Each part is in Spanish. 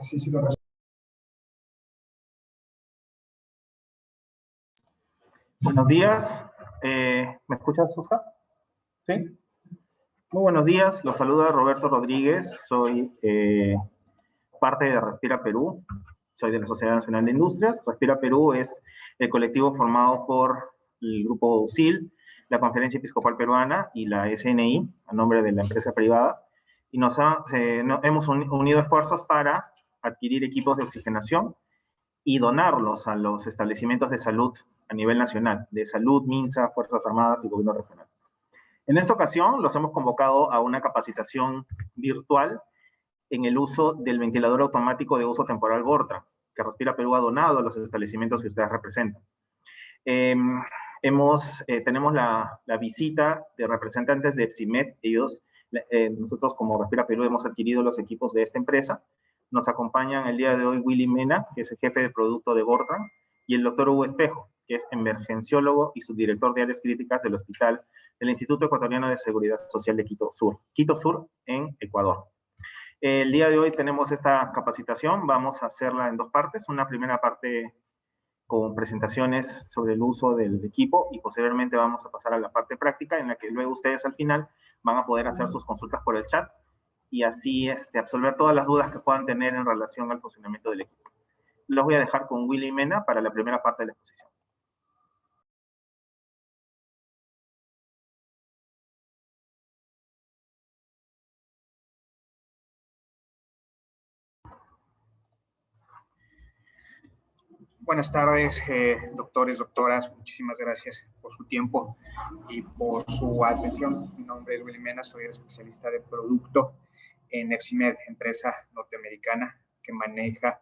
Sí, sí, lo resuelvo. Buenos días. ¿Me escuchas, Oscar? Sí. Muy buenos días. Los saluda Roberto Rodríguez. Soy parte de Respira Perú. Soy de la Sociedad Nacional de Industrias. Respira Perú es el colectivo formado por el Grupo USIL, la Conferencia Episcopal Peruana y la SNI, a nombre de la empresa privada. Y hemos unido esfuerzos para adquirir equipos de oxigenación y donarlos a los establecimientos de salud a nivel nacional, de salud, MINSA, Fuerzas Armadas y Gobierno Regional. En esta ocasión los hemos convocado a una capacitación virtual en el uso del ventilador automático de uso temporal Vortra, que Respira Perú ha donado a los establecimientos que ustedes representan. Tenemos la visita de representantes de EPSIMED. Nosotros como Respira Perú hemos adquirido los equipos de esta empresa. Nos acompañan el día de hoy Willy Mena, que es el jefe de producto de Vortran, y el doctor Hugo Espejo, que es emergenciólogo y subdirector de áreas críticas del hospital del Instituto Ecuatoriano de Seguridad Social de Quito Sur, en Ecuador. El día de hoy tenemos esta capacitación, vamos a hacerla en dos partes. Una primera parte con presentaciones sobre el uso del equipo y posteriormente vamos a pasar a la parte práctica en la que luego ustedes al final van a poder hacer sus consultas por el chat y así absolver todas las dudas que puedan tener en relación al funcionamiento del equipo. Los voy a dejar con Willy Mena para la primera parte de la exposición. Buenas tardes, doctores, doctoras. Muchísimas gracias por su tiempo y por su atención. Mi nombre es Willy Mena, soy especialista de producto en EPSIMED, empresa norteamericana que maneja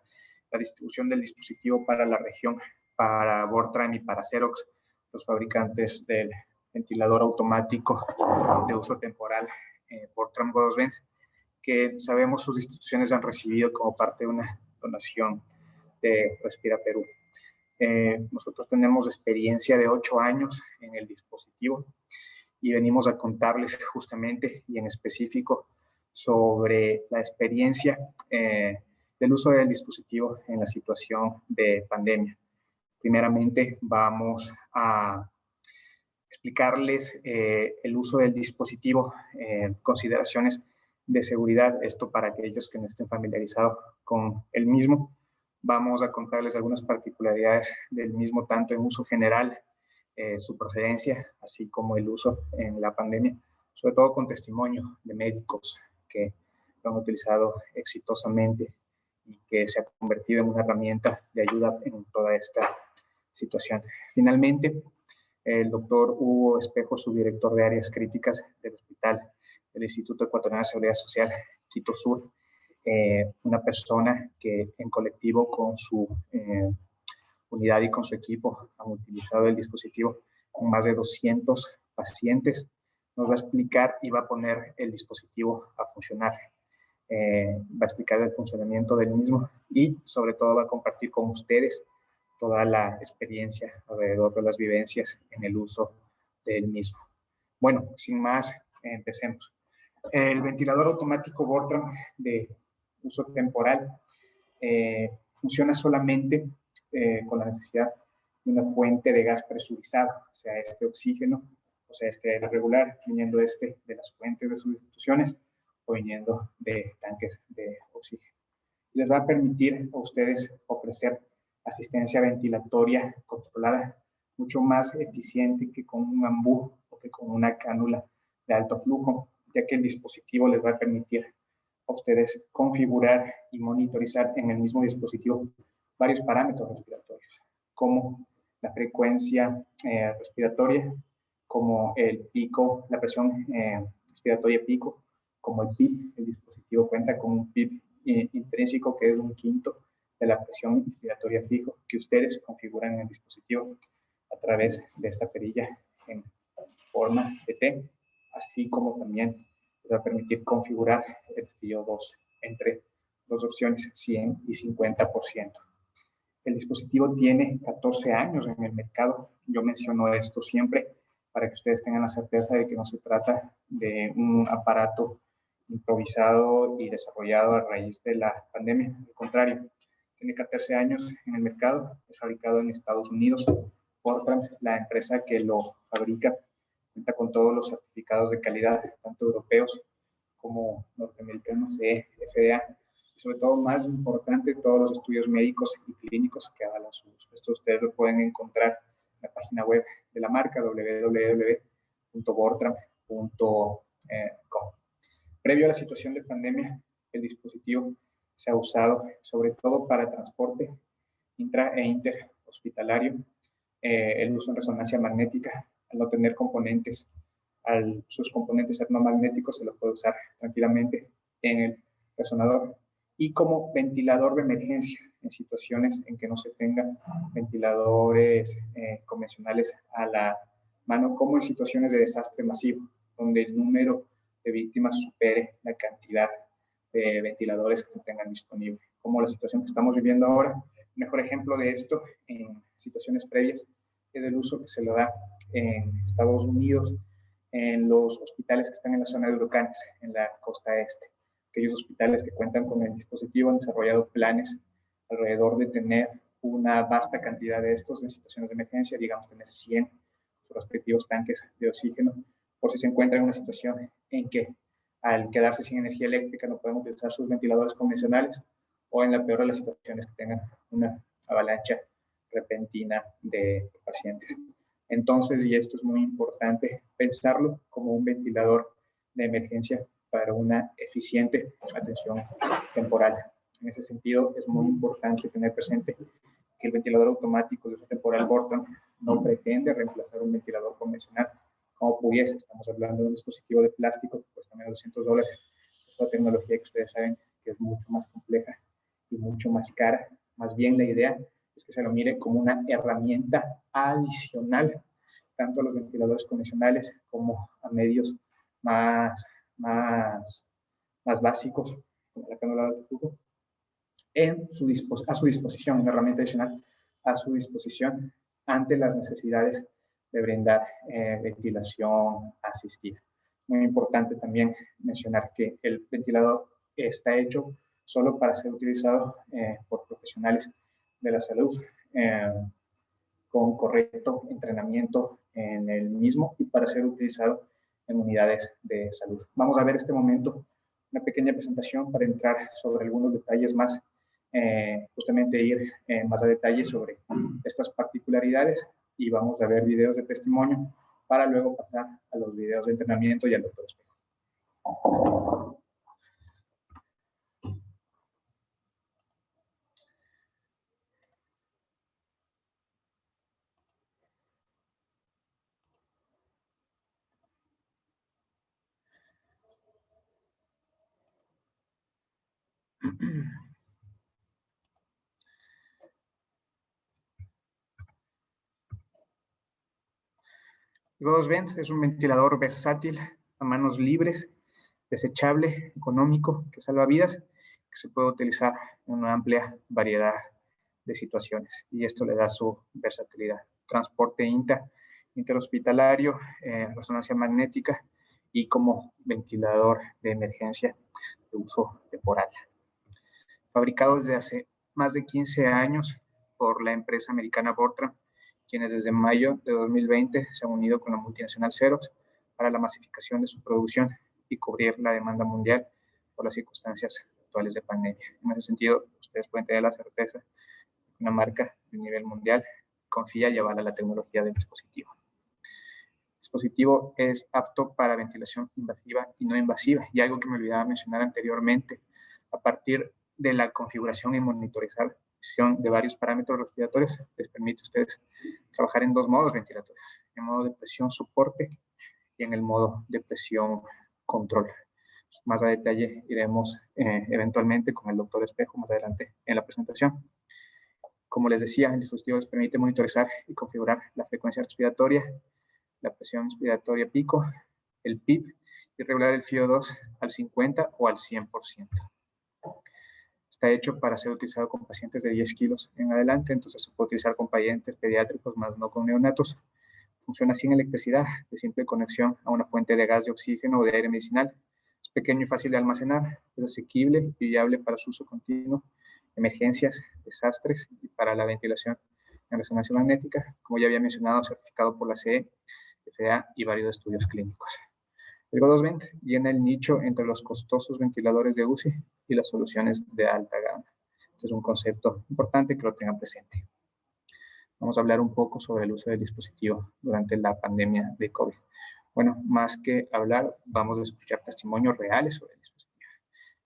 la distribución del dispositivo para la región, para Vortran y para Xerox, los fabricantes del ventilador automático de uso temporal Vortran Broadband, que sabemos sus instituciones han recibido como parte de una donación de Respira Perú. Nosotros tenemos experiencia de 8 años en el dispositivo y venimos a contarles justamente y en específico sobre la experiencia del uso del dispositivo en la situación de pandemia. Primeramente vamos a explicarles el uso del dispositivo, consideraciones de seguridad, esto para aquellos que no estén familiarizados con el mismo. Vamos a contarles algunas particularidades del mismo, tanto en uso general, su procedencia, así como el uso en la pandemia, sobre todo con testimonio de médicos que lo han utilizado exitosamente y que se ha convertido en una herramienta de ayuda en toda esta situación. Finalmente, el doctor Hugo Espejo, subdirector de áreas críticas del hospital del Instituto Ecuatoriano de Seguridad Social, Quito Sur, una persona que en colectivo con su unidad y con su equipo han utilizado el dispositivo con más de 200 pacientes, nos va a explicar y va a poner el dispositivo a funcionar. Va a explicar el funcionamiento del mismo y sobre todo va a compartir con ustedes toda la experiencia alrededor de las vivencias en el uso del mismo. Bueno, sin más, empecemos. El ventilador automático Vortran de uso temporal funciona solamente con la necesidad de una fuente de gas presurizado, o sea, oxígeno, o sea, aire regular, viniendo de las fuentes de sus instituciones o viniendo de tanques de oxígeno. Les va a permitir a ustedes ofrecer asistencia ventilatoria controlada mucho más eficiente que con un ambú o que con una cánula de alto flujo, ya que el dispositivo les va a permitir a ustedes configurar y monitorizar en el mismo dispositivo varios parámetros respiratorios, como la frecuencia respiratoria, como el pico, la presión respiratoria pico, como el PIB. El dispositivo cuenta con un PIB intrínseco que es 1/5 de la presión inspiratoria fijo que ustedes configuran en el dispositivo a través de esta perilla en forma de T, así como también les va a permitir configurar el FIO2 entre dos opciones, 100 y 50%. El dispositivo tiene 14 años en el mercado. Yo menciono esto siempre para que ustedes tengan la certeza de que no se trata de un aparato improvisado y desarrollado a raíz de la pandemia. Al contrario, tiene 14 años en el mercado, es fabricado en Estados Unidos. Fortran, la empresa que lo fabrica, cuenta con todos los certificados de calidad, tanto europeos como norteamericanos de FDA, y sobre todo, más importante, todos los estudios médicos y clínicos que avalan su uso. Esto ustedes lo pueden encontrar en la página web de la marca, www.bortram.com. Previo a la situación de pandemia, el dispositivo se ha usado sobre todo para transporte intra e interhospitalario, el uso en resonancia magnética. Al no tener componentes, sus componentes termomagnéticos, se los puede usar tranquilamente en el resonador, y como ventilador de emergencia en situaciones en que no se tengan ventiladores convencionales a la mano, como en situaciones de desastre masivo, donde el número de víctimas supere la cantidad de ventiladores que se tengan disponibles, como la situación que estamos viviendo ahora. Mejor ejemplo de esto en situaciones previas es el uso que se le da en Estados Unidos en los hospitales que están en la zona de huracanes, en la costa este. Aquellos hospitales que cuentan con el dispositivo han desarrollado planes alrededor de tener una vasta cantidad de estos en situaciones de emergencia, digamos tener 100 sus respectivos tanques de oxígeno, por si se encuentra en una situación en que al quedarse sin energía eléctrica no pueden utilizar sus ventiladores convencionales, o en la peor de las situaciones que tengan una avalancha repentina de pacientes. Entonces, y esto es muy importante, pensarlo como un ventilador de emergencia para una eficiente atención temporal. En ese sentido, es muy importante tener presente que el ventilador automático de uso temporal Bortram no pretende reemplazar un ventilador convencional como pudiese. Estamos hablando de un dispositivo de plástico que cuesta menos de $200. Es una tecnología que ustedes saben que es mucho más compleja y mucho más cara. Más bien, la idea es que se lo mire como una herramienta adicional, tanto a los ventiladores convencionales como a medios más básicos, como la cánula de flujo, a su disposición, una herramienta adicional a su disposición ante las necesidades de brindar ventilación asistida. Muy importante también mencionar que el ventilador está hecho solo para ser utilizado por profesionales de la salud, con correcto entrenamiento en el mismo y para ser utilizado en unidades de salud. Vamos a ver este momento una pequeña presentación para entrar sobre algunos detalles más, justamente ir más a detalle sobre estas particularidades, y vamos a ver videos de testimonio para luego pasar a los videos de entrenamiento y al doctor Espejo. GoDosVent es un ventilador versátil, a manos libres, desechable, económico, que salva vidas, que se puede utilizar en una amplia variedad de situaciones, y esto le da su versatilidad. Transporte interhospitalario, resonancia magnética, y como ventilador de emergencia de uso temporal. Fabricado desde hace más de 15 años por la empresa americana Bortram, quienes desde mayo de 2020 se han unido con la multinacional Xerox para la masificación de su producción y cubrir la demanda mundial por las circunstancias actuales de pandemia. En ese sentido, ustedes pueden tener la certeza de que una marca de nivel mundial confía y avala la tecnología del dispositivo. El dispositivo es apto para ventilación invasiva y no invasiva, y algo que me olvidaba mencionar anteriormente, a partir de la configuración y monitorización de varios parámetros respiratorios, les permite a ustedes trabajar en dos modos ventilatorios: en modo de presión soporte y en el modo de presión control. Más a detalle iremos eventualmente con el doctor Espejo más adelante en la presentación. Como les decía, el dispositivo les permite monitorizar y configurar la frecuencia respiratoria, la presión inspiratoria pico, el PIP, y regular el FiO2 al 50 o al 100%. Está hecho para ser utilizado con pacientes de 10 kilos en adelante, entonces se puede utilizar con pacientes pediátricos, más no con neonatos. Funciona sin electricidad, de simple conexión a una fuente de gas de oxígeno o de aire medicinal. Es pequeño y fácil de almacenar, es asequible y viable para su uso continuo, emergencias, desastres y para la ventilación en resonancia magnética, como ya había mencionado, certificado por la CE, FDA y varios estudios clínicos. El Go2Vent llena el nicho entre los costosos ventiladores de UCI y las soluciones de alta gama. Este es un concepto importante que lo tengan presente. Vamos a hablar un poco sobre el uso del dispositivo durante la pandemia de COVID. Bueno, más que hablar, vamos a escuchar testimonios reales sobre el dispositivo.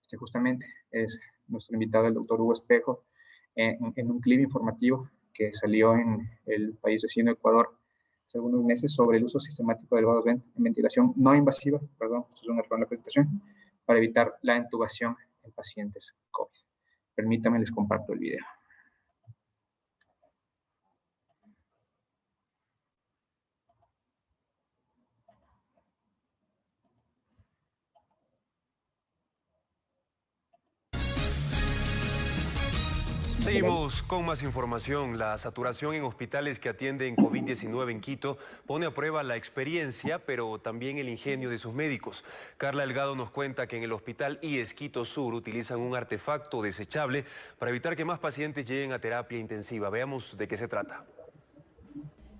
Este justamente es nuestro invitado, el doctor Hugo Espejo, en un clip informativo que salió en el país vecino Ecuador hace algunos meses sobre el uso sistemático del Go2Vent en ventilación no invasiva, perdón, esto es un error en la presentación, para evitar la intubación en pacientes COVID. Permítanme, les comparto el video. Seguimos con más información. La saturación en hospitales que atienden COVID-19 en Quito pone a prueba la experiencia, pero también el ingenio de sus médicos. Carla Delgado nos cuenta que en el hospital IES Quito Sur utilizan un artefacto desechable para evitar que más pacientes lleguen a terapia intensiva. Veamos de qué se trata.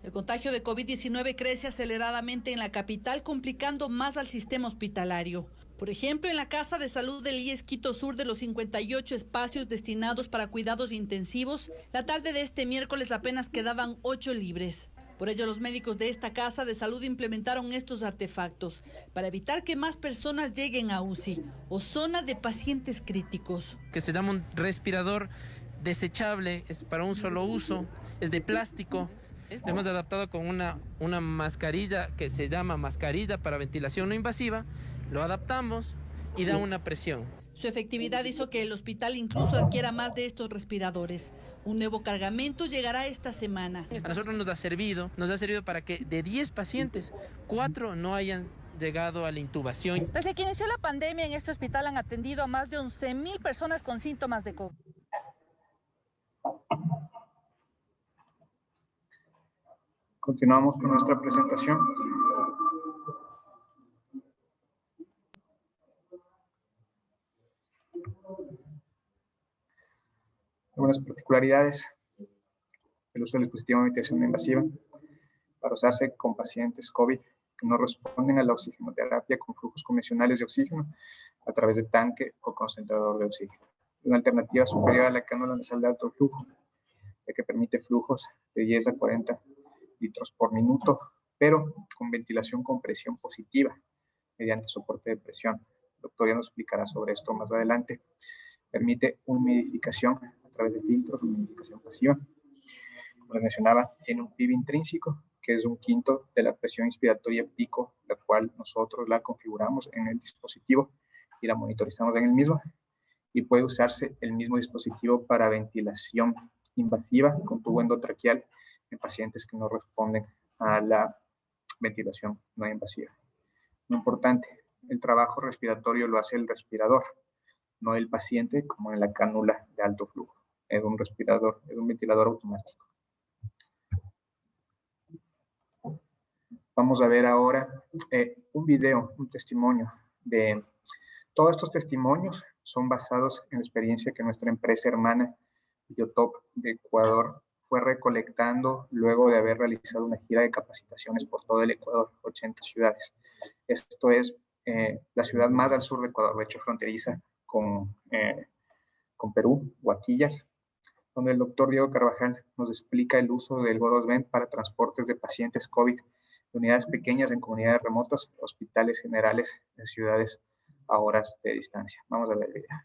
El contagio de COVID-19 crece aceleradamente en la capital, complicando más al sistema hospitalario. Por ejemplo, en la Casa de Salud del IES Quito Sur, de los 58 espacios destinados para cuidados intensivos, la tarde de este miércoles apenas quedaban 8 libres. Por ello, los médicos de esta Casa de Salud implementaron estos artefactos para evitar que más personas lleguen a UCI o zona de pacientes críticos. Que se llama un respirador desechable, es para un solo uso, es de plástico. Lo hemos adaptado con una mascarilla que se llama mascarilla para ventilación no invasiva. Lo adaptamos y da una presión. Su efectividad hizo que el hospital incluso adquiera más de estos respiradores. Un nuevo cargamento llegará esta semana. A nosotros nos ha servido para que de 10 pacientes, 4 no hayan llegado a la intubación. Desde que inició la pandemia, en este hospital han atendido a más de 11.000 personas con síntomas de COVID. Continuamos con nuestra presentación. Algunas particularidades del uso del dispositivo de ventilación no invasiva para usarse con pacientes COVID que no responden a la oxigenoterapia con flujos convencionales de oxígeno a través de tanque o concentrador de oxígeno. Una alternativa superior a la cánula nasal de alto flujo, ya que permite flujos de 10 a 40 litros por minuto, pero con ventilación con presión positiva mediante soporte de presión. El doctor ya nos explicará sobre esto más adelante. Permite humidificación a través de filtros, humidificación pasiva. Como les mencionaba, tiene un PIB intrínseco, que es 1/5 de la presión inspiratoria pico, la cual nosotros la configuramos en el dispositivo y la monitorizamos en el mismo. Y puede usarse el mismo dispositivo para ventilación invasiva con tubo endotraqueal en pacientes que no responden a la ventilación no invasiva. Muy importante, el trabajo respiratorio lo hace el respirador, no el paciente, como en la cánula de alto flujo. Es un respirador, es un ventilador automático. Vamos a ver ahora un video, un testimonio de... Todos estos testimonios son basados en la experiencia que nuestra empresa hermana Biotop de Ecuador fue recolectando luego de haber realizado una gira de capacitaciones por todo el Ecuador, 80 ciudades. Esto es la ciudad más al sur de Ecuador, de hecho fronteriza con Perú, Huaquillas, donde el doctor Diego Carvajal nos explica el uso del Go2Vent para transportes de pacientes COVID de unidades pequeñas en comunidades remotas, hospitales generales de ciudades a horas de distancia. Vamos a ver el video.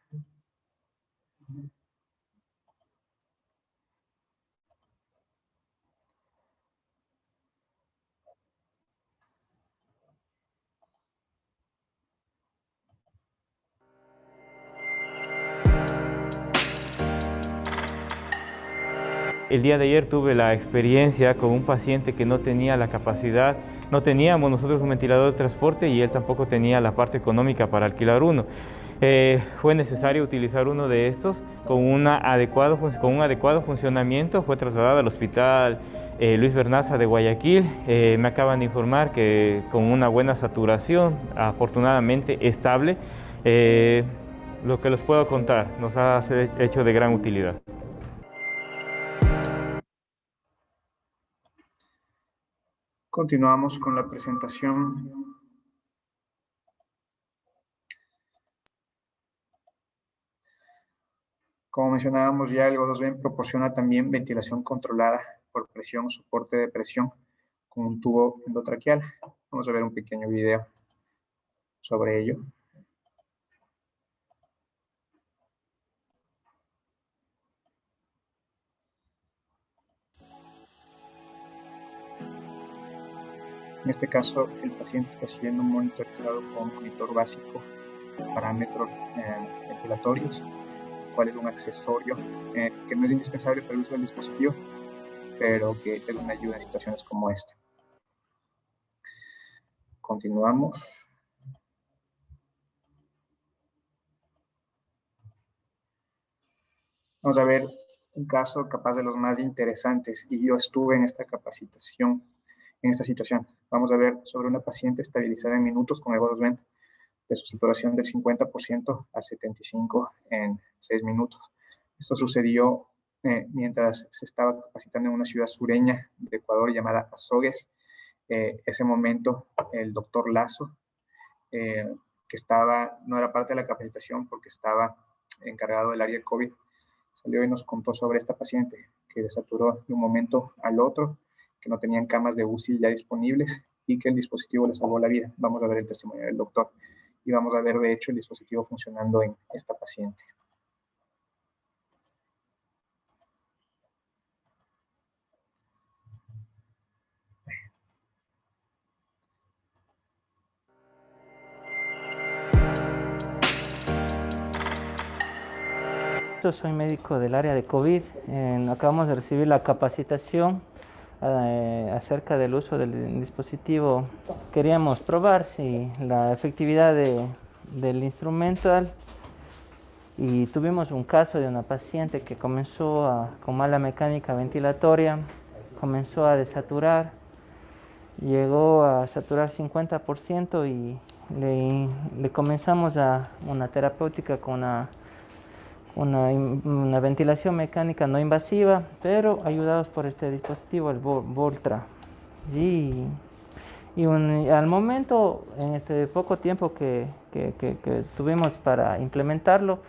El día de ayer tuve la experiencia con un paciente que no tenía la capacidad, no teníamos nosotros un ventilador de transporte y él tampoco tenía la parte económica para alquilar uno. Fue necesario utilizar uno de estos con un adecuado funcionamiento. Fue trasladado al hospital Luis Bernaza de Guayaquil. Me acaban de informar que con una buena saturación, afortunadamente estable. Lo que les puedo contar nos ha hecho de gran utilidad. Continuamos con la presentación. Como mencionábamos ya, el Go2Vent proporciona también ventilación controlada por presión, soporte de presión con un tubo endotraqueal. Vamos a ver un pequeño video sobre ello. En este caso, el paciente está siendo monitorizado con un monitor básico, parámetros ventilatorios, cuál es un accesorio que no es indispensable para el uso del dispositivo, pero que es una ayuda en situaciones como esta. Continuamos. Vamos a ver un caso capaz de los más interesantes, y yo estuve en esta capacitación, en esta situación. Vamos a ver sobre una paciente estabilizada en minutos con el Go2Vent, de su saturación del 50% al 75% en 6 minutos. Esto sucedió mientras se estaba capacitando en una ciudad sureña de Ecuador llamada Azogues. Ese momento, el doctor Lazo, que no era parte de la capacitación porque estaba encargado del área COVID, salió y nos contó sobre esta paciente que desaturó de un momento al otro, que no tenían camas de UCI ya disponibles y que el dispositivo le salvó la vida. Vamos a ver el testimonio del doctor y vamos a ver, de hecho, el dispositivo funcionando en esta paciente. Yo soy médico del área de COVID. Acabamos de recibir la capacitación acerca del uso del dispositivo. Queríamos probar si la efectividad del instrumental, y tuvimos un caso de una paciente que comenzó con mala mecánica ventilatoria, comenzó a desaturar, llegó a saturar 50% y le comenzamos una terapéutica con una ventilación mecánica no invasiva, pero ayudados por este dispositivo, el Voltra. Y al momento, en este poco tiempo que tuvimos para implementarlo,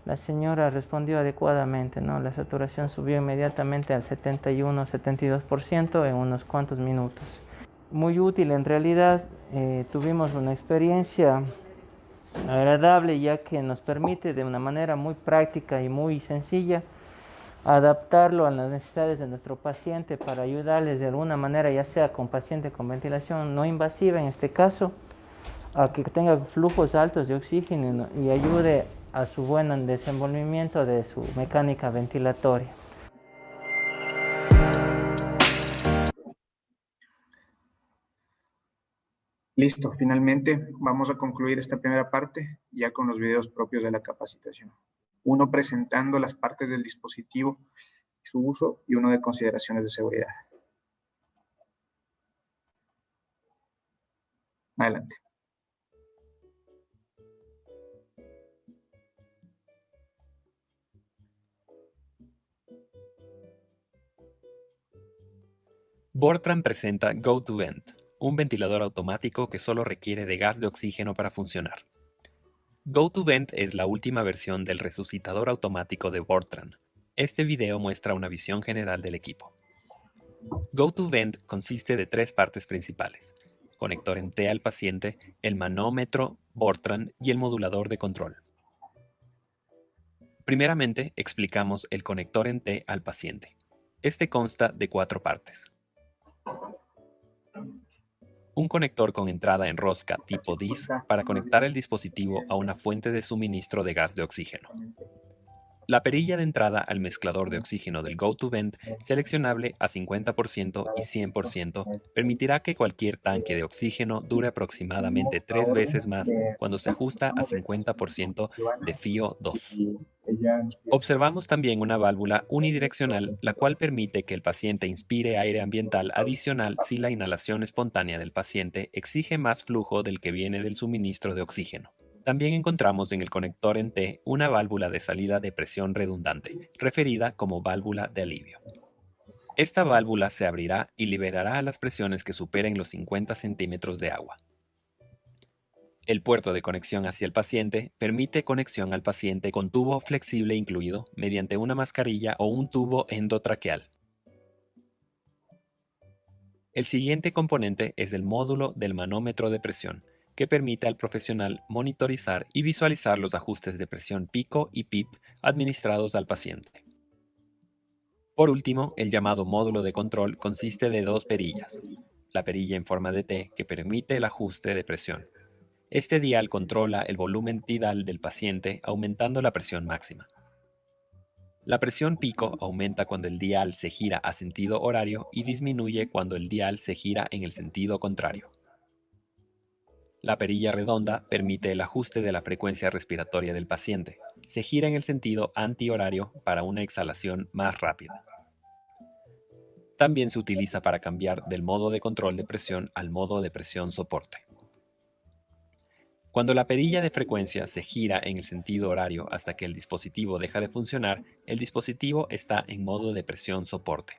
la señora respondió adecuadamente, ¿no? La saturación subió inmediatamente al 71-72% en unos cuantos minutos. Muy útil en realidad. Tuvimos una experiencia agradable, ya que nos permite de una manera muy práctica y muy sencilla adaptarlo a las necesidades de nuestro paciente para ayudarles de alguna manera, ya sea con paciente con ventilación no invasiva en este caso, a que tenga flujos altos de oxígeno y ayude a su buen desenvolvimiento de su mecánica ventilatoria. Listo, finalmente vamos a concluir esta primera parte ya con los videos propios de la capacitación. Uno presentando las partes del dispositivo, su uso, y uno de consideraciones de seguridad. Adelante. Vortran presenta Go2Vent, un ventilador automático que solo requiere de gas de oxígeno para funcionar. Go2Vent es la última versión del resucitador automático de Vortran. Este video muestra una visión general del equipo. Go2Vent consiste de 3 partes principales: conector en T al paciente, el manómetro Vortran y el modulador de control. Primeramente, explicamos el conector en T al paciente. Este consta de 4 partes. Un conector con entrada en rosca tipo DIS para conectar el dispositivo a una fuente de suministro de gas de oxígeno. La perilla de entrada al mezclador de oxígeno del Go2Vent, seleccionable a 50% y 100%, permitirá que cualquier tanque de oxígeno dure aproximadamente 3 veces más cuando se ajusta a 50% de FiO2. Observamos también una válvula unidireccional, la cual permite que el paciente inspire aire ambiental adicional si la inhalación espontánea del paciente exige más flujo del que viene del suministro de oxígeno. También encontramos en el conector en T una válvula de salida de presión redundante, referida como válvula de alivio. Esta válvula se abrirá y liberará las presiones que superen los 50 centímetros de agua. El puerto de conexión hacia el paciente permite conexión al paciente con tubo flexible incluido mediante una mascarilla o un tubo endotraqueal. El siguiente componente es el módulo del manómetro de presión, que permite al profesional monitorizar y visualizar los ajustes de presión pico y PIP administrados al paciente. Por último, el llamado módulo de control consiste de 2 perillas. La perilla en forma de T, que permite el ajuste de presión. Este dial controla el volumen tidal del paciente aumentando la presión máxima. La presión pico aumenta cuando el dial se gira a sentido horario y disminuye cuando el dial se gira en el sentido contrario. La perilla redonda permite el ajuste de la frecuencia respiratoria del paciente. Se gira en el sentido antihorario para una exhalación más rápida. También se utiliza para cambiar del modo de control de presión al modo de presión soporte. Cuando la perilla de frecuencia se gira en el sentido horario hasta que el dispositivo deja de funcionar, el dispositivo está en modo de presión soporte.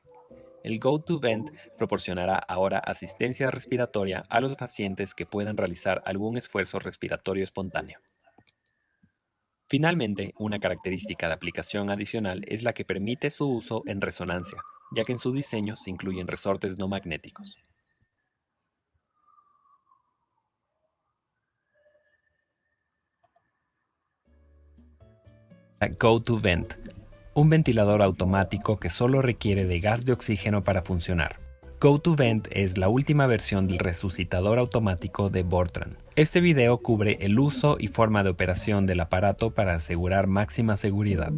El Go2Vent proporcionará ahora asistencia respiratoria a los pacientes que puedan realizar algún esfuerzo respiratorio espontáneo. Finalmente, una característica de aplicación adicional es la que permite su uso en resonancia, ya que en su diseño se incluyen resortes no magnéticos. Go2Vent, un ventilador automático que solo requiere de gas de oxígeno para funcionar. Go2Vent es la última versión del resucitador automático de Bortran. Este video cubre el uso y forma de operación del aparato para asegurar máxima seguridad.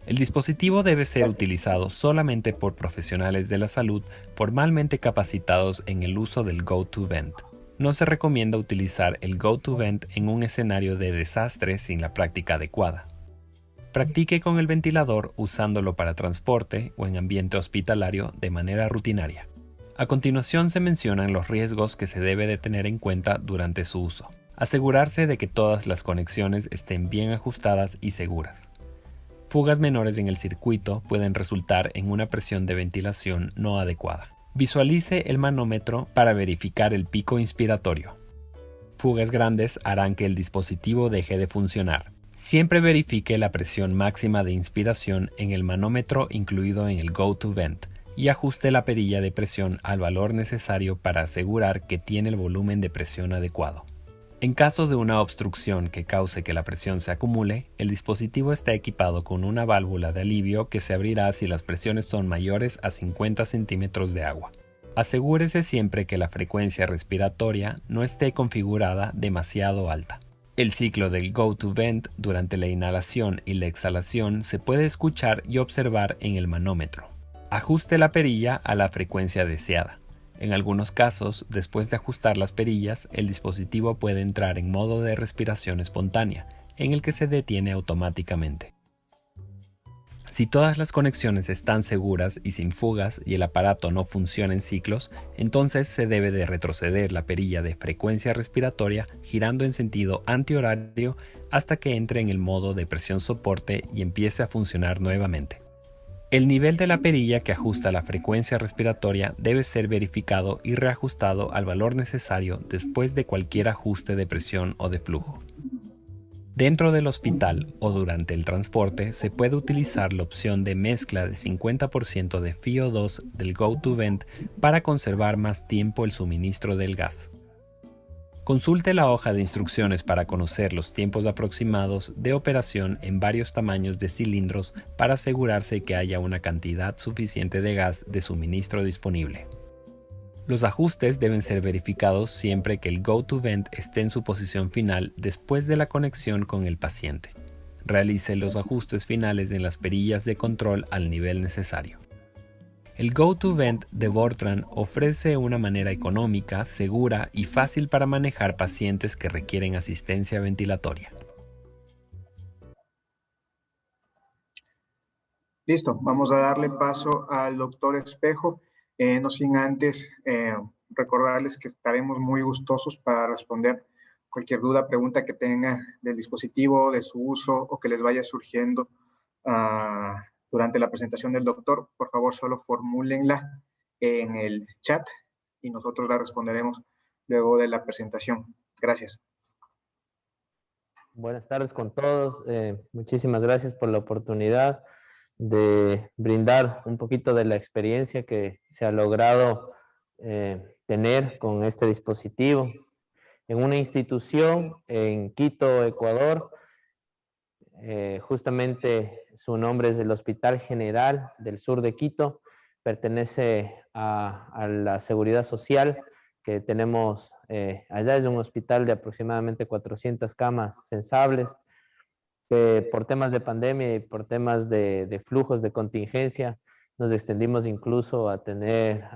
El dispositivo debe ser utilizado solamente por profesionales de la salud formalmente capacitados en el uso del Go2Vent. No se recomienda utilizar el Go2Vent en un escenario de desastre sin la práctica adecuada. Practique con el ventilador usándolo para transporte o en ambiente hospitalario de manera rutinaria. A continuación se mencionan los riesgos que se debe de tener en cuenta durante su uso. Asegurarse de que todas las conexiones estén bien ajustadas y seguras. Fugas menores en el circuito pueden resultar en una presión de ventilación no adecuada. Visualice el manómetro para verificar el pico inspiratorio. Fugas grandes harán que el dispositivo deje de funcionar. Siempre verifique la presión máxima de inspiración en el manómetro incluido en el Go2Vent y ajuste la perilla de presión al valor necesario para asegurar que tiene el volumen de presión adecuado. En caso de una obstrucción que cause que la presión se acumule, el dispositivo está equipado con una válvula de alivio que se abrirá si las presiones son mayores a 50 centímetros de agua. Asegúrese siempre que la frecuencia respiratoria no esté configurada demasiado alta. El ciclo del Go2Vent durante la inhalación y la exhalación se puede escuchar y observar en el manómetro. Ajuste la perilla a la frecuencia deseada. En algunos casos, después de ajustar las perillas, el dispositivo puede entrar en modo de respiración espontánea, en el que se detiene automáticamente. Si todas las conexiones están seguras y sin fugas y el aparato no funciona en ciclos, entonces se debe de retroceder la perilla de frecuencia respiratoria girando en sentido antihorario hasta que entre en el modo de presión soporte y empiece a funcionar nuevamente. El nivel de la perilla que ajusta la frecuencia respiratoria debe ser verificado y reajustado al valor necesario después de cualquier ajuste de presión o de flujo. Dentro del hospital o durante el transporte se puede utilizar la opción de mezcla de 50% de FiO2 del Go2Vent para conservar más tiempo el suministro del gas. Consulte la hoja de instrucciones para conocer los tiempos aproximados de operación en varios tamaños de cilindros para asegurarse que haya una cantidad suficiente de gas de suministro disponible. Los ajustes deben ser verificados siempre que el Go2Vent esté en su posición final después de la conexión con el paciente. realice los ajustes finales en las perillas de control al nivel necesario. El Go2Vent de Vortran ofrece una manera económica, segura y fácil para manejar pacientes que requieren asistencia ventilatoria. Listo, vamos a darle paso al doctor Espejo, no sin antes recordarles que estaremos muy gustosos para responder cualquier duda, pregunta que tenga del dispositivo, de su uso o que les vaya surgiendo durante la presentación del doctor. Por favor, solo formúlenla en el chat y nosotros la responderemos luego de la presentación. Gracias. Buenas tardes con todos. Muchísimas gracias por la oportunidad de brindar un poquito de la experiencia que se ha logrado tener con este dispositivo en una institución en Quito, Ecuador. Justamente su nombre es el Hospital General del Sur de Quito, pertenece a la Seguridad Social que tenemos allá. Es un hospital de aproximadamente 400 camas sensables, que por temas de pandemia y por temas de flujos de contingencia nos extendimos incluso a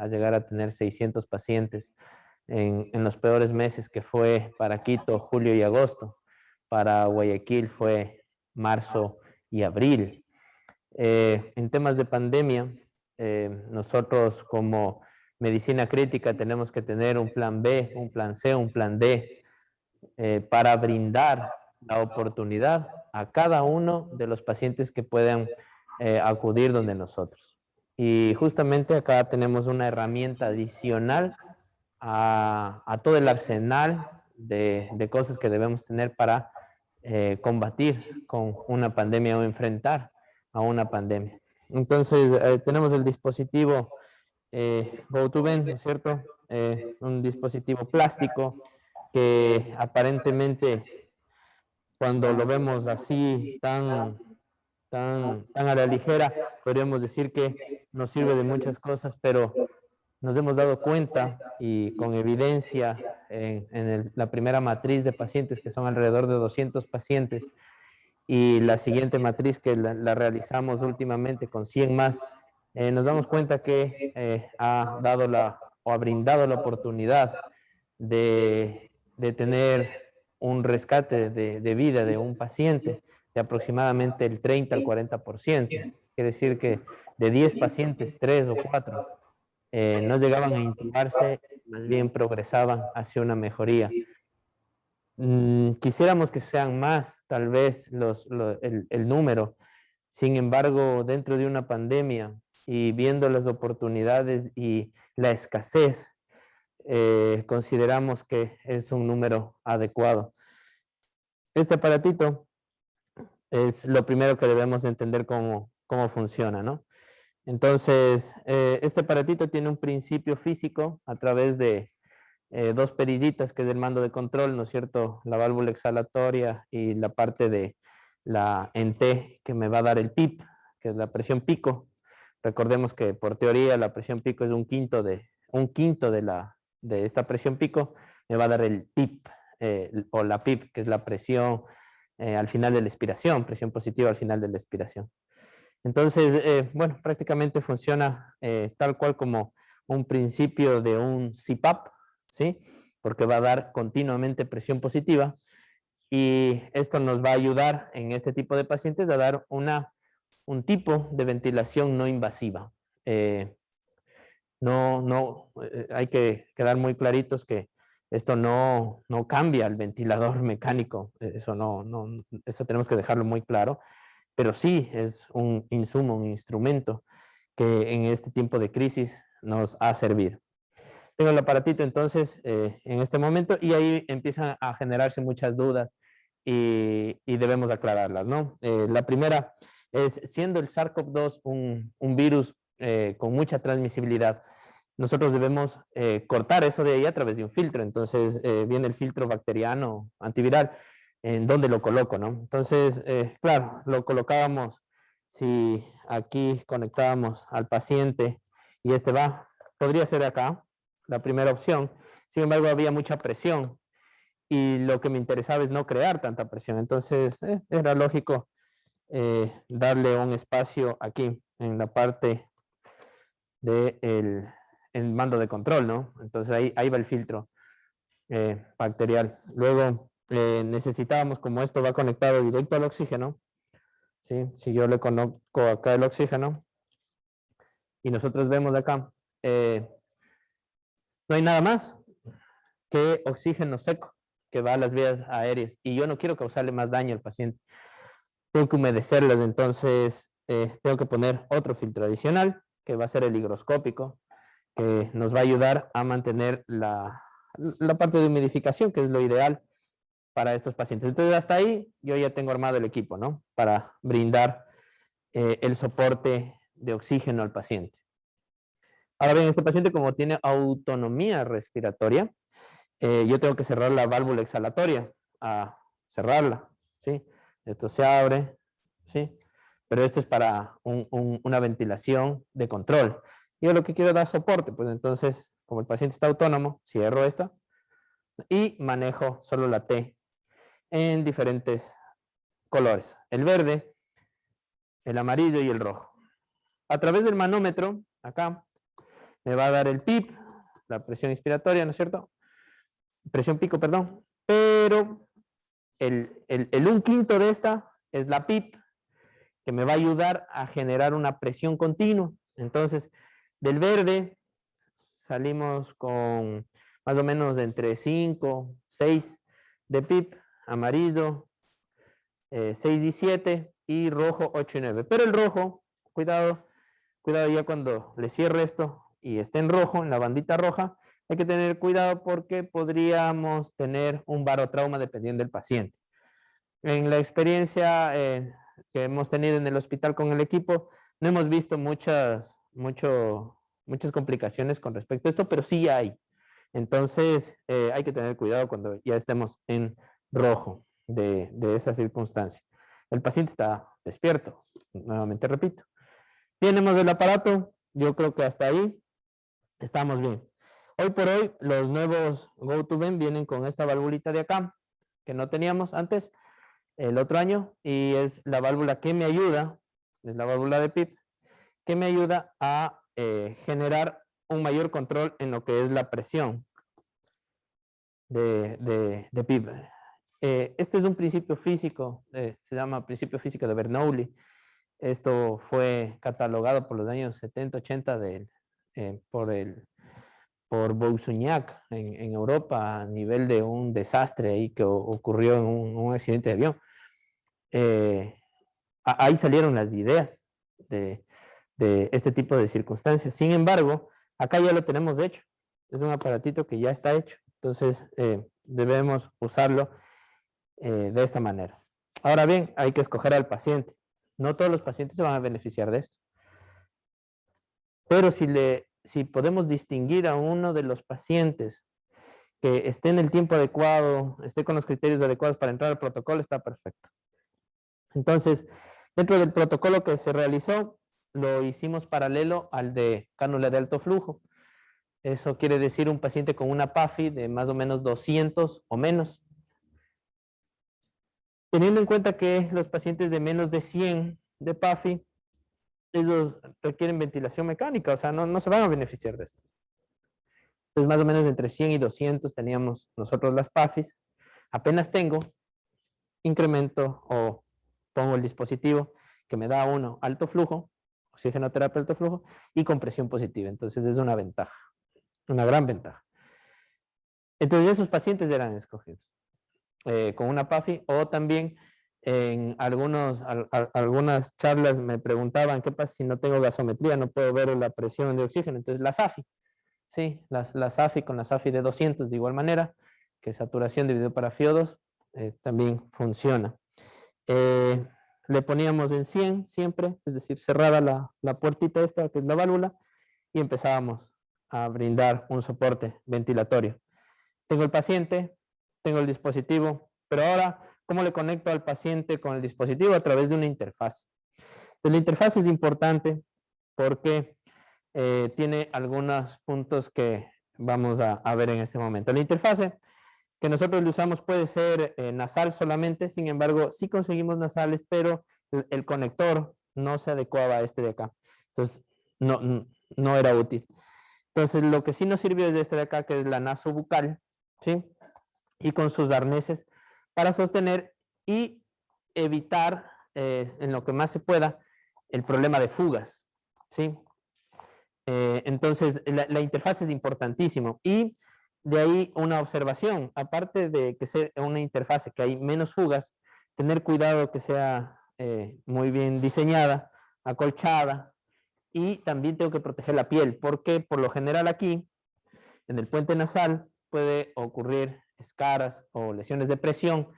llegar a tener 600 pacientes en los peores meses, que fue para Quito julio y agosto, para Guayaquil fue marzo y abril. En temas de pandemia, nosotros como medicina crítica tenemos que tener un plan B, un plan C, un plan D para brindar la oportunidad a cada uno de los pacientes que puedan acudir donde nosotros. Y justamente acá tenemos una herramienta adicional a todo el arsenal de cosas que debemos tener para combatir con una pandemia o enfrentar a una pandemia. Entonces, tenemos el dispositivo Go2Vent, ¿no es cierto? Un dispositivo plástico que aparentemente, cuando lo vemos así tan a la ligera, podríamos decir que nos sirve de muchas cosas, pero nos hemos dado cuenta y con evidencia en la primera matriz de pacientes, que son alrededor de 200 pacientes, y la siguiente matriz que la realizamos últimamente con 100 más, nos damos cuenta que ha brindado la oportunidad de tener un rescate de vida de un paciente de aproximadamente el 30 al 40%. Quiere decir que de 10 pacientes, 3 o 4 no llegaban a intubarse, más bien progresaban hacia una mejoría. Quisiéramos que sean más, tal vez, el número. Sin embargo, dentro de una pandemia y viendo las oportunidades y la escasez, consideramos que es un número adecuado. Este aparatito es lo primero que debemos entender cómo funciona, ¿no? Entonces, este aparatito tiene un principio físico a través de dos perillitas, que es el mando de control, ¿no es cierto? La válvula exhalatoria y la parte de la en T, que me va a dar el PIP, que es la presión pico. Recordemos que por teoría la presión pico es un quinto de esta presión pico, me va a dar el PIP, o la PIP, que es la presión al final de la expiración, presión positiva al final de la expiración. Entonces, bueno, prácticamente funciona tal cual como un principio de un CPAP, ¿sí? Porque va a dar continuamente presión positiva, y esto nos va a ayudar en este tipo de pacientes a dar un tipo de ventilación no invasiva. Hay que quedar muy claritos que esto no cambia el ventilador mecánico, eso tenemos que dejarlo muy claro, pero sí es un insumo, un instrumento que en este tiempo de crisis nos ha servido. Tengo el aparatito entonces en este momento, y ahí empiezan a generarse muchas dudas y debemos aclararlas, ¿no? La primera es, siendo el SARS-CoV-2 un virus con mucha transmisibilidad, nosotros debemos cortar eso de ahí a través de un filtro. Entonces viene el filtro bacteriano antiviral, ¿en dónde lo coloco, no? Entonces, claro, lo colocábamos, si aquí conectábamos al paciente y podría ser acá, la primera opción. Sin embargo, había mucha presión y lo que me interesaba es no crear tanta presión. Entonces, era lógico darle un espacio aquí en la parte del el mando de control, ¿no? Entonces ahí va el filtro bacterial. Luego necesitábamos, como esto va conectado directo al oxígeno, ¿sí? Si yo le conozco acá el oxígeno y nosotros vemos acá, no hay nada más que oxígeno seco que va a las vías aéreas y yo no quiero causarle más daño al paciente. Tengo que humedecerlas, entonces tengo que poner otro filtro adicional que va a ser el higroscópico, que nos va a ayudar a mantener la parte de humidificación, que es lo ideal para estos pacientes. Entonces hasta ahí yo ya tengo armado el equipo, ¿no? Para brindar el soporte de oxígeno al paciente. Ahora bien, este paciente, como tiene autonomía respiratoria, yo tengo que cerrar la válvula exhalatoria, a cerrarla, ¿sí? Esto se abre, ¿sí? Pero esto es para una ventilación de control. Yo lo que quiero es dar soporte, pues entonces, como el paciente está autónomo, cierro esta y manejo solo la T en diferentes colores. El verde, el amarillo y el rojo. A través del manómetro, acá, me va a dar el PIP, la presión inspiratoria, ¿no es cierto? Presión pico, perdón. Pero el 1/5 de esta es la PIP, que me va a ayudar a generar una presión continua. Entonces, del verde salimos con más o menos entre 5, 6 de PIP, amarillo 6 y 7 y rojo 8 y 9. Pero el rojo, cuidado ya cuando le cierre esto y esté en rojo, en la bandita roja, hay que tener cuidado porque podríamos tener un barotrauma dependiendo del paciente. En la experiencia que hemos tenido en el hospital con el equipo, no hemos visto muchas complicaciones con respecto a esto, pero sí hay. Entonces, hay que tener cuidado cuando ya estemos en rojo de esa circunstancia. El paciente está despierto, nuevamente repito. Tenemos el aparato, yo creo que hasta ahí estamos bien. Hoy por hoy, los nuevos GoToVent vienen con esta valvulita de acá, que no teníamos antes, el otro año, y es la válvula que me ayuda, es la válvula de PIP, que me ayuda a generar un mayor control en lo que es la presión de PIP. Este es un principio físico, se llama principio físico de Bernoulli. Esto fue catalogado por los años 70, 80 por Boussignac en Europa a nivel de un desastre ahí que ocurrió en un accidente de avión. Ahí salieron las ideas de este tipo de circunstancias. Sin embargo, acá ya lo tenemos hecho. Es un aparatito que ya está hecho. Entonces, debemos usarlo de esta manera. Ahora bien, hay que escoger al paciente. No todos los pacientes se van a beneficiar de esto. Pero si podemos distinguir a uno de los pacientes que esté en el tiempo adecuado, esté con los criterios adecuados para entrar al protocolo, está perfecto. Entonces, dentro del protocolo que se realizó, lo hicimos paralelo al de cánula de alto flujo. Eso quiere decir un paciente con una PAFI de más o menos 200 o menos. Teniendo en cuenta que los pacientes de menos de 100 de PAFI, ellos requieren ventilación mecánica, o sea, no se van a beneficiar de esto. Entonces, más o menos entre 100 y 200 teníamos nosotros las PAFIs. Apenas tengo, incremento o pongo el dispositivo que me da uno alto flujo, oxigenoterapia alto flujo, y compresión positiva. Entonces, es una ventaja, una gran ventaja. Entonces, esos pacientes eran escogidos con una PAFI, o también en algunas charlas me preguntaban qué pasa si no tengo gasometría, no puedo ver la presión de oxígeno. Entonces la SAFI, sí, la SAFI con la SAFI de 200 de igual manera, que saturación dividido para FiO2, también funciona. Le poníamos en 100 siempre, es decir, cerrada la puertita esta que es la válvula, y empezábamos a brindar un soporte ventilatorio. Tengo el paciente, tengo el dispositivo, pero ahora, ¿cómo le conecto al paciente con el dispositivo? A través de una interfaz. Entonces, la interfaz es importante porque tiene algunos puntos que vamos a ver en este momento. La interfaz que nosotros le usamos puede ser nasal solamente, sin embargo, sí conseguimos nasales, pero el conector no se adecuaba a este de acá. Entonces, no era útil. Entonces, lo que sí nos sirvió es este de acá, que es la nasobucal, ¿sí? Y con sus arneses para sostener y evitar, en lo que más se pueda, el problema de fugas, ¿sí? Entonces, la interfaz es importantísimo. Y de ahí una observación, aparte de que sea una interfaz que hay menos fugas, tener cuidado que sea muy bien diseñada, acolchada, y también tengo que proteger la piel, porque por lo general aquí, en el puente nasal, puede ocurrir escaras o lesiones de presión,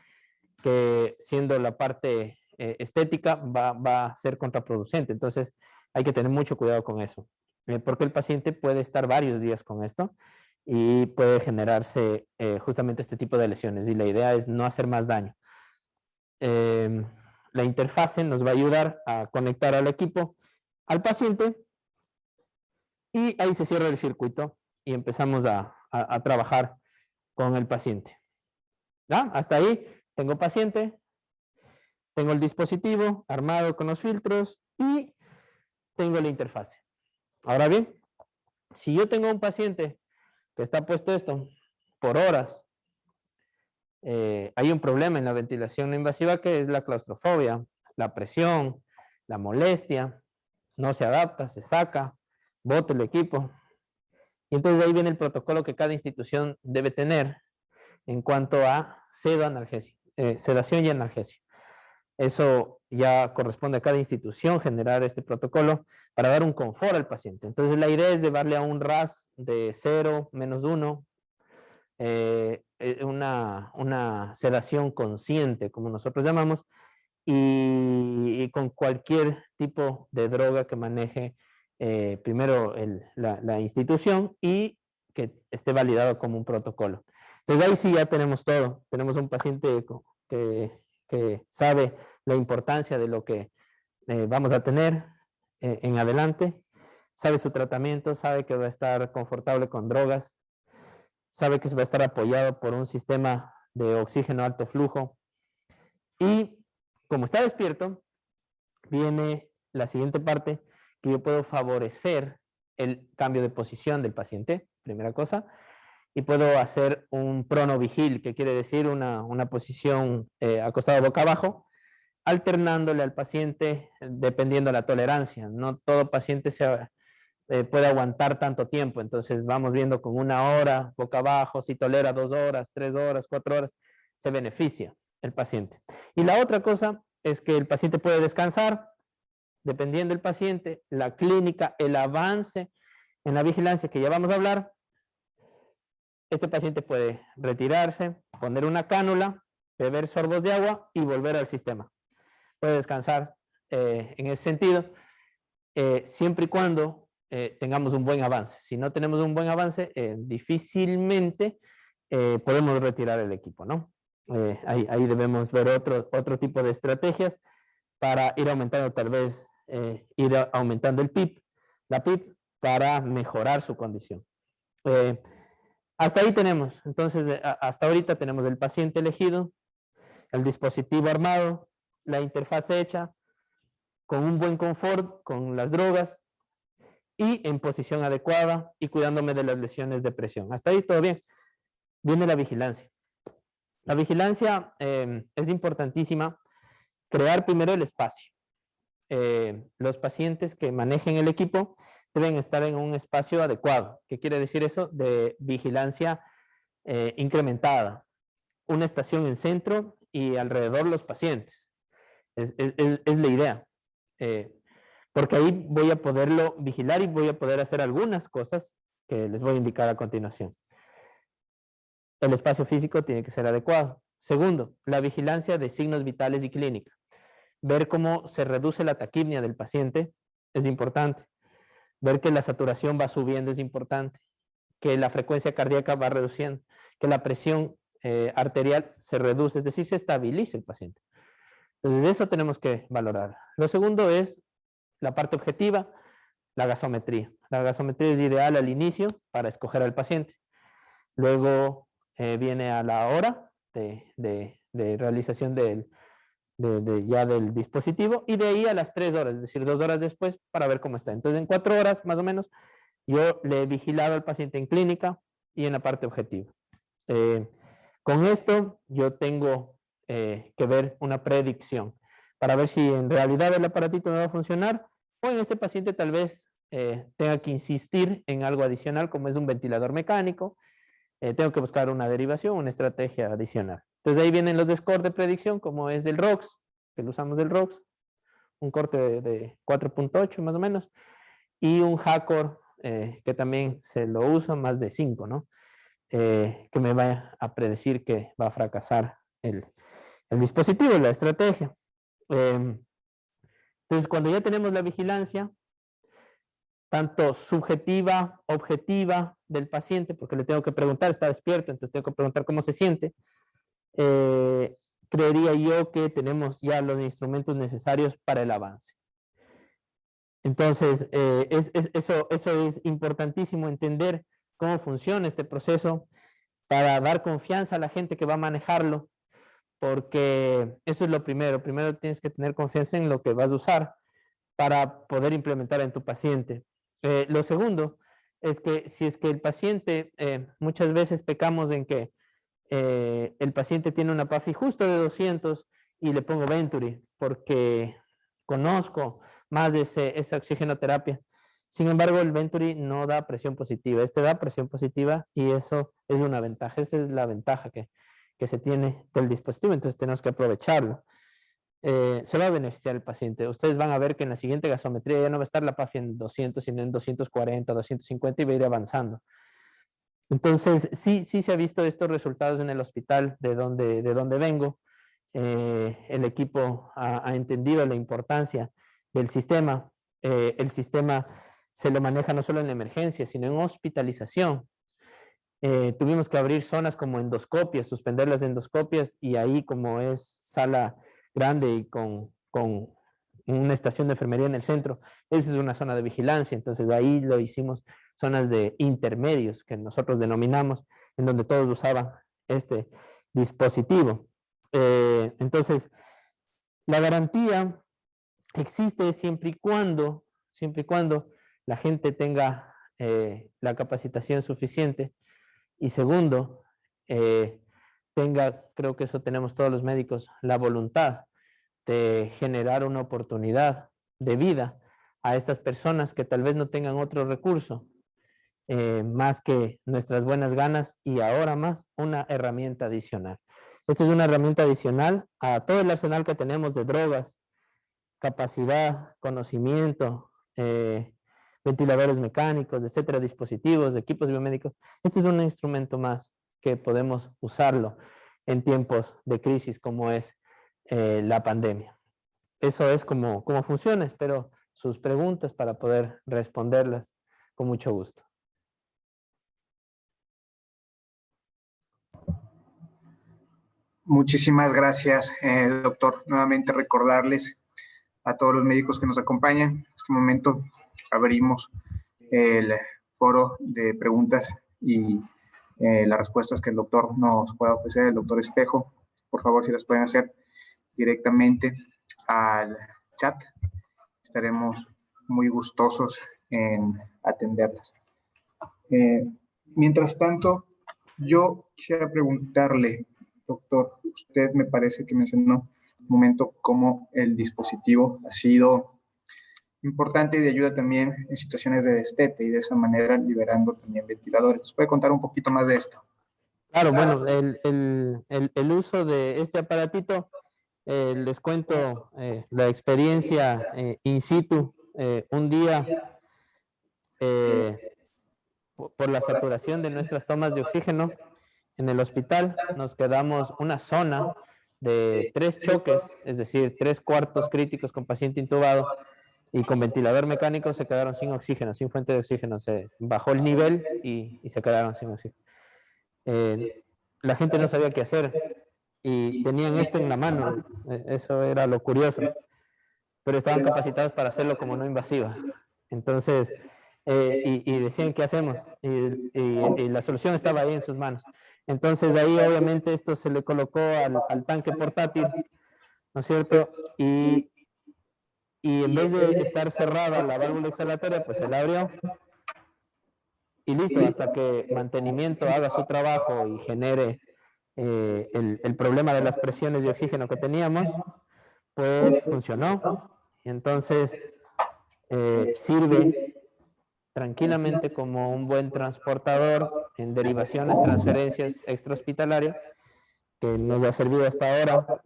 que siendo la parte estética va a ser contraproducente. Entonces, hay que tener mucho cuidado con eso, porque el paciente puede estar varios días con esto y puede generarse justamente este tipo de lesiones, y la idea es no hacer más daño. La interfase nos va a ayudar a conectar al equipo al paciente, y ahí se cierra el circuito y empezamos a trabajar con el paciente. ¿Ya? Hasta ahí tengo paciente, tengo el dispositivo armado con los filtros y tengo la interfase. Ahora bien, si yo tengo un paciente que está puesto esto por horas, hay un problema en la ventilación no invasiva, que es la claustrofobia, la presión, la molestia, no se adapta, se saca, bota el equipo. Y entonces ahí viene el protocolo que cada institución debe tener en cuanto a sedación y analgesia. Eso ya corresponde a cada institución generar este protocolo para dar un confort al paciente. Entonces la idea es llevarle a un RAS de 0, -1, una sedación consciente, como nosotros llamamos, y con cualquier tipo de droga que maneje primero la institución y que esté validado como un protocolo. Entonces ahí sí ya tenemos todo. Tenemos un paciente que sabe la importancia de lo que vamos a tener en adelante, sabe su tratamiento, sabe que va a estar confortable con drogas, sabe que va a estar apoyado por un sistema de oxígeno alto flujo, y como está despierto, viene la siguiente parte, que yo puedo favorecer el cambio de posición del paciente, primera cosa, y puedo hacer un pronovigil, que quiere decir una posición acostado boca abajo, alternándole al paciente dependiendo de la tolerancia. No todo paciente puede aguantar tanto tiempo, entonces vamos viendo con 1 hora boca abajo, si tolera 2 horas, 3 horas, 4 horas, se beneficia el paciente. Y la otra cosa es que el paciente puede descansar, dependiendo del paciente, la clínica, el avance en la vigilancia que ya vamos a hablar. Este paciente puede retirarse, poner una cánula, beber sorbos de agua y volver al sistema. Puede descansar en ese sentido, siempre y cuando tengamos un buen avance. Si no tenemos un buen avance, difícilmente podemos retirar el equipo, ¿no? Ahí debemos ver otro tipo de estrategias para ir aumentando, tal vez ir aumentando el PIP, la PIP, para mejorar su condición. Hasta ahí tenemos, entonces hasta ahorita tenemos el paciente elegido, el dispositivo armado, la interfaz hecha, con un buen confort, con las drogas y en posición adecuada y cuidándome de las lesiones de presión. Hasta ahí todo bien. Viene la vigilancia. La vigilancia es importantísima. Crear primero el espacio. Los pacientes que manejen el equipo deben estar en un espacio adecuado. ¿Qué quiere decir eso? De vigilancia incrementada. Una estación en centro y alrededor los pacientes. Es la idea. Porque ahí voy a poderlo vigilar y voy a poder hacer algunas cosas que les voy a indicar a continuación. El espacio físico tiene que ser adecuado. Segundo, la vigilancia de signos vitales y clínica. Ver cómo se reduce la taquipnia del paciente es importante. Ver que la saturación va subiendo es importante. Que la frecuencia cardíaca va reduciendo. Que la presión arterial se reduce, es decir, se estabiliza el paciente. Entonces, eso tenemos que valorar. Lo segundo es la parte objetiva, la gasometría. La gasometría es ideal al inicio para escoger al paciente. Luego viene a la hora de realización del ya del dispositivo, y de ahí a las 3 horas, es decir, 2 horas después, para ver cómo está. Entonces, en 4 horas, más o menos, yo le he vigilado al paciente en clínica y en la parte objetiva. Con esto, yo tengo que ver una predicción para ver si en realidad el aparatito me va a funcionar, o en este paciente tal vez tenga que insistir en algo adicional, como es un ventilador mecánico. Tengo que buscar una derivación, una estrategia adicional. Entonces ahí vienen los scores de predicción, como es del ROX, que lo usamos del ROX, un corte de 4.8 más o menos, y un HACOR, que también se lo usa, más de 5, ¿no? Que me va a predecir que va a fracasar el dispositivo, la estrategia. Entonces, cuando ya tenemos la vigilancia, tanto subjetiva, objetiva del paciente, porque le tengo que preguntar, está despierto, entonces tengo que preguntar cómo se siente, creería yo que tenemos ya los instrumentos necesarios para el avance. Entonces, eso es importantísimo, entender cómo funciona este proceso para dar confianza a la gente que va a manejarlo, porque eso es lo primero. Primero tienes que tener confianza en lo que vas a usar para poder implementar en tu paciente. Lo segundo es que si es que el paciente, muchas veces pecamos en que el paciente tiene una PAFI justo de 200 y le pongo Venturi porque conozco más de esa oxigenoterapia. Sin embargo, el Venturi no da presión positiva. Este da presión positiva y eso es una ventaja. Esa es la ventaja que se tiene del dispositivo, entonces tenemos que aprovecharlo. Se va a beneficiar el paciente. Ustedes van a ver que en la siguiente gasometría ya no va a estar la PAFI en 200, sino en 240, 250 y va a ir avanzando. Entonces, sí se ha visto estos resultados en el hospital de donde vengo. El equipo ha entendido la importancia del sistema. El sistema se lo maneja no solo en la emergencia, sino en hospitalización. Tuvimos que abrir zonas como endoscopias, suspender las endoscopias, y ahí, como es sala grande y con una estación de enfermería en el centro, esa es una zona de vigilancia. Entonces ahí lo hicimos zonas de intermedios, que nosotros denominamos, en donde todos usaban este dispositivo. Entonces, la garantía existe siempre y cuando la gente tenga la capacitación suficiente, y segundo, tenga, creo que eso tenemos todos los médicos, la voluntad de generar una oportunidad de vida a estas personas que tal vez no tengan otro recurso más que nuestras buenas ganas, y ahora más una herramienta adicional. Esta es una herramienta adicional a todo el arsenal que tenemos de drogas, capacidad, conocimiento, ventiladores mecánicos, etcétera, dispositivos, equipos biomédicos. Este es un instrumento más que podemos usarlo en tiempos de crisis como es la pandemia. Eso es como funciona. Espero sus preguntas para poder responderlas con mucho gusto. Muchísimas gracias, doctor. Nuevamente recordarles a todos los médicos que nos acompañan. En este momento abrimos el foro de preguntas y las respuestas que el doctor nos pueda ofrecer, el doctor Espejo. Por favor, si las pueden hacer directamente al chat, estaremos muy gustosos en atenderlas. Mientras tanto, yo quisiera preguntarle, doctor, usted me parece que mencionó un momento cómo el dispositivo ha sido importante y de ayuda también en situaciones de destete, y de esa manera liberando también ventiladores. ¿Nos puede contar un poquito más de esto? Claro, bueno, el uso de este aparatito, les cuento la experiencia in situ. Un día, por la saturación de nuestras tomas de oxígeno en el hospital, nos quedamos una zona de 3 choques, es decir, 3 cuartos críticos con paciente intubado y con ventilador mecánico. Se quedaron sin oxígeno, sin fuente de oxígeno. Se bajó el nivel y se quedaron sin oxígeno. La gente no sabía qué hacer y tenían esto en la mano. Eso era lo curioso, pero estaban capacitados para hacerlo como no invasiva. Entonces, y decían, ¿qué hacemos? Y la solución estaba ahí en sus manos. Entonces ahí obviamente esto se le colocó al tanque portátil ¿no es cierto? Y en vez de estar cerrada la válvula exhalatoria, pues se la abrió y listo, hasta que mantenimiento haga su trabajo y genere el problema de las presiones de oxígeno que teníamos, pues funcionó. Entonces, sirve tranquilamente como un buen transportador en derivaciones, transferencias extrahospitalarias, que nos ha servido hasta ahora.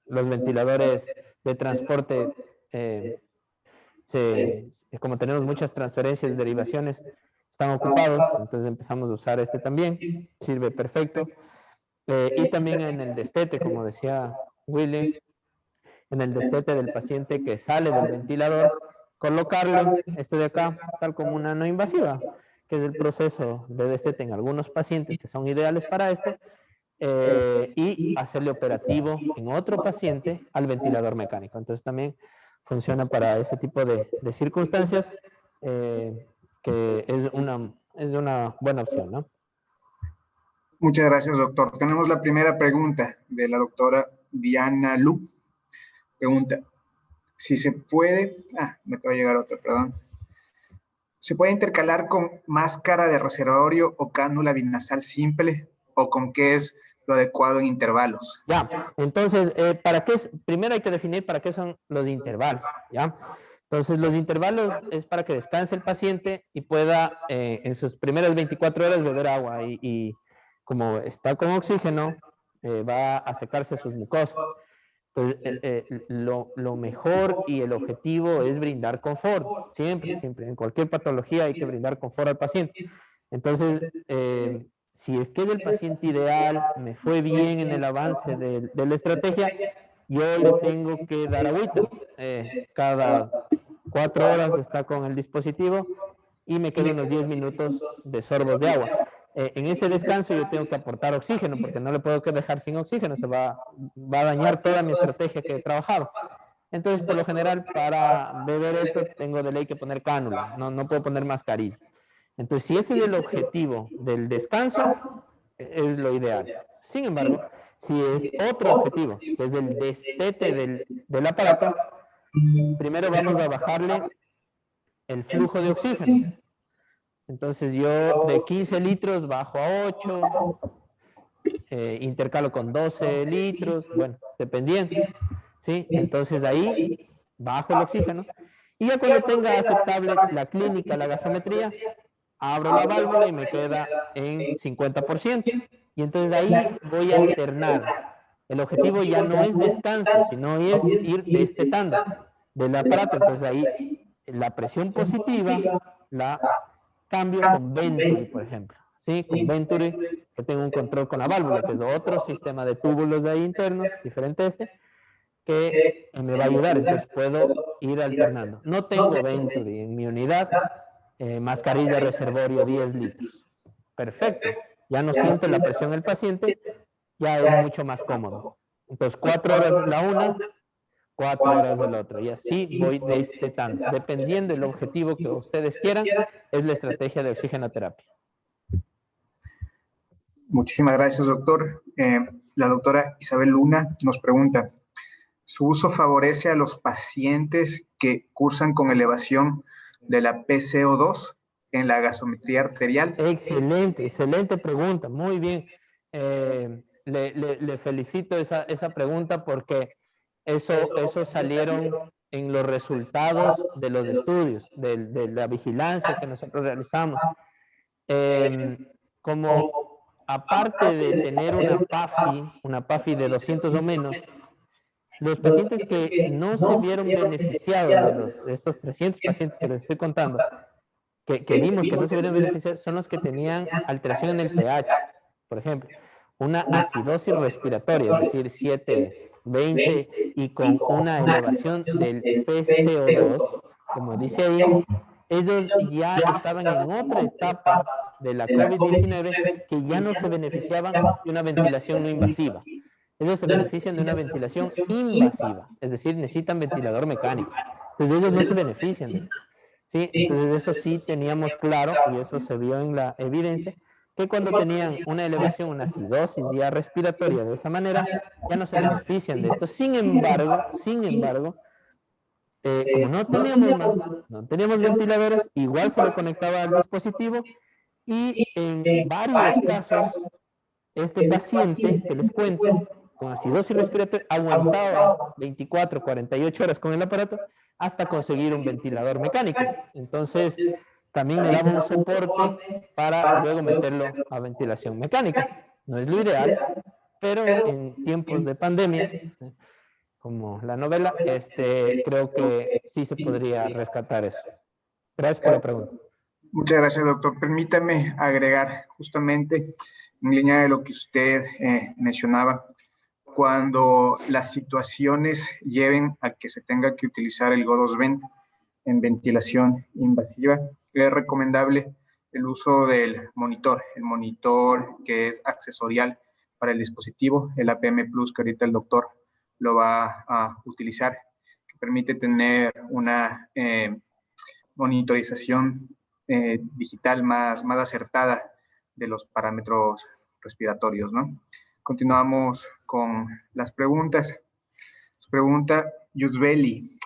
Los ventiladores de transporte, como tenemos muchas transferencias, derivaciones, están ocupados, entonces empezamos a usar este también, sirve perfecto. Y también en el destete, como decía Willy, en el destete del paciente que sale del ventilador, colocarle esto de acá, tal como una no invasiva, que es el proceso de destete en algunos pacientes que son ideales para esto, y hacerle operativo en otro paciente al ventilador mecánico. Entonces también funciona para ese tipo de circunstancias, que es una buena opción, ¿no? Muchas gracias, doctor. Tenemos la primera pregunta de la doctora Diana Lu. Pregunta, si se puede... me acaba de llegar otra, perdón. ¿Se puede intercalar con máscara de reservorio o cánula binasal simple? ¿O con qué es lo adecuado en intervalos? Ya, entonces, primero hay que definir para qué son los intervalos, ¿ya? Entonces, los intervalos es para que descanse el paciente y pueda en sus primeras 24 horas beber agua y como está con oxígeno, va a secarse sus mucosas. Entonces, lo mejor y el objetivo es brindar confort, siempre, en cualquier patología hay que brindar confort al paciente. Entonces, si es que es el paciente ideal, me fue bien en el avance de la estrategia, yo le tengo que dar agüita. Cada 4 horas está con el dispositivo y me quedo unos 10 minutos de sorbos de agua. En ese descanso yo tengo que aportar oxígeno, porque no le puedo dejar sin oxígeno, se va a dañar toda mi estrategia que he trabajado. Entonces, por lo general, para beber esto, tengo de ley que poner cánula, no puedo poner mascarilla. Entonces, si ese es el objetivo del descanso, es lo ideal. Sin embargo, si es otro objetivo, que es el destete del aparato, primero vamos a bajarle el flujo de oxígeno. Entonces yo de 15 litros bajo a 8, intercalo con 12 litros, bueno, dependiendo, ¿sí? Entonces ahí bajo el oxígeno y ya cuando tenga aceptable la clínica, la gasometría, abro la válvula y me queda en 50%. Y entonces ahí voy a alternar. El objetivo ya no es descanso, sino es ir destetando del aparato. Entonces ahí la presión positiva la cambio con Venturi, por ejemplo. ¿Sí? Con Venturi, que tengo un control con la válvula, que es otro sistema de túbulos de ahí internos, diferente a este, que me va a ayudar. Entonces puedo ir alternando. No tengo Venturi en mi unidad, mascarilla de reservorio 10 litros. Perfecto. Ya no siente la presión el paciente, ya es mucho más cómodo. Entonces 4 horas la una, 4 horas del otro, y así voy destetando. Dependiendo del objetivo que ustedes quieran, es la estrategia de oxigenoterapia. Muchísimas gracias, doctor. La doctora Isabel Luna nos pregunta, ¿su uso favorece a los pacientes que cursan con elevación de la PCO2 en la gasometría arterial? Excelente pregunta, muy bien. Le felicito esa pregunta porque eso salieron en los resultados de los estudios, de la vigilancia que nosotros realizamos. Como aparte de tener una PAFI de 200 o menos, los pacientes que no se vieron beneficiados de estos 300 pacientes que les estoy contando, que vimos que no se vieron beneficiados, son los que tenían alteración en el pH, por ejemplo, una acidosis respiratoria, es decir, 7, 20, y con una elevación del PCO2, como dice ahí, ellos ya estaban en otra etapa de la COVID-19 que ya no se beneficiaban de una ventilación no invasiva. Ellos se benefician de una ventilación invasiva, es decir, necesitan ventilador mecánico. Entonces ellos no se benefician de esto. ¿Sí? Entonces eso sí teníamos claro y eso se vio en la evidencia que cuando tenían una elevación, una acidosis ya respiratoria de esa manera, ya no se benefician de esto. Sin embargo, como no teníamos ventiladores, igual se lo conectaba al dispositivo y en varios casos, este paciente, que les cuento, con acidosis respiratoria, aguantaba 24, 48 horas con el aparato hasta conseguir un ventilador mecánico. Entonces, también le daba un soporte para luego meterlo a ventilación mecánica. No es lo ideal, pero en tiempos de pandemia, como la novela, creo que sí se podría rescatar eso. Gracias por la pregunta. Muchas gracias, doctor. Permítame agregar justamente en línea de lo que usted mencionaba, cuando las situaciones lleven a que se tenga que utilizar el Go2Vent en ventilación invasiva, es recomendable el uso del monitor, el monitor que es accesorial para el dispositivo, el APM Plus, que ahorita el doctor lo va a utilizar, que permite tener una monitorización digital más acertada de los parámetros respiratorios, ¿no? Continuamos con las preguntas. Nos pregunta Yusbeli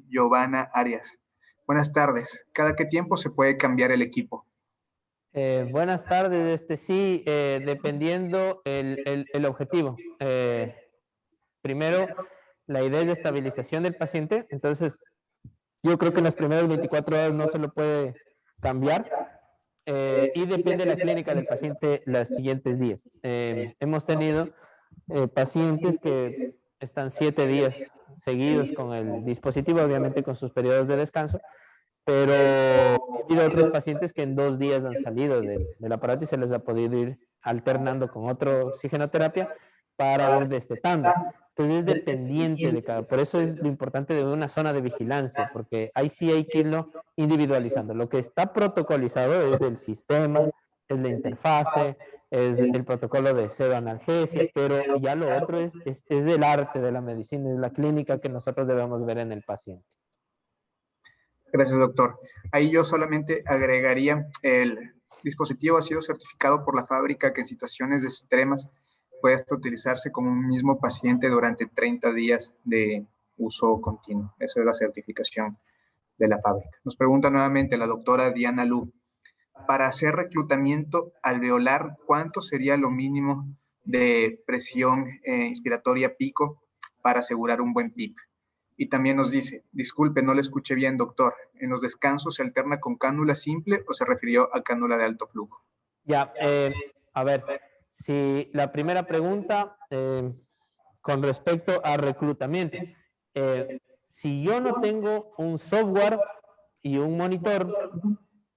Giovanna Arias. Buenas tardes. ¿Cada qué tiempo se puede cambiar el equipo? Buenas tardes. Sí, dependiendo el objetivo. Primero, la idea es de estabilización del paciente. Entonces, yo creo que en las primeras 24 horas no se lo puede cambiar. Y depende de la clínica del paciente los siguientes días. Hemos tenido pacientes que están 7 días seguidos con el dispositivo, obviamente con sus periodos de descanso, pero ha habido otros pacientes que en 2 días han salido del aparato y se les ha podido ir alternando con otra oxigenoterapia para ir destetando. Entonces es dependiente de cada, por eso es lo importante de una zona de vigilancia, porque ahí sí hay que irlo individualizando. Lo que está protocolizado es el sistema, es la interfase, es el protocolo de pseudoanalgesia, pero ya lo otro es del arte de la medicina, es la clínica que nosotros debemos ver en el paciente. Gracias, doctor. Ahí yo solamente agregaría, el dispositivo ha sido certificado por la fábrica que en situaciones extremas puede hasta utilizarse como un mismo paciente durante 30 días de uso continuo. Esa es la certificación de la fábrica. Nos pregunta nuevamente la doctora Diana Lu. Para hacer reclutamiento alveolar, ¿cuánto sería lo mínimo de presión inspiratoria pico para asegurar un buen PIP? Y también nos dice, disculpe, no le escuché bien, doctor. ¿En los descansos se alterna con cánula simple o se refirió a cánula de alto flujo? Ya, a ver, si la primera pregunta con respecto a reclutamiento, si yo no tengo un software y un monitor,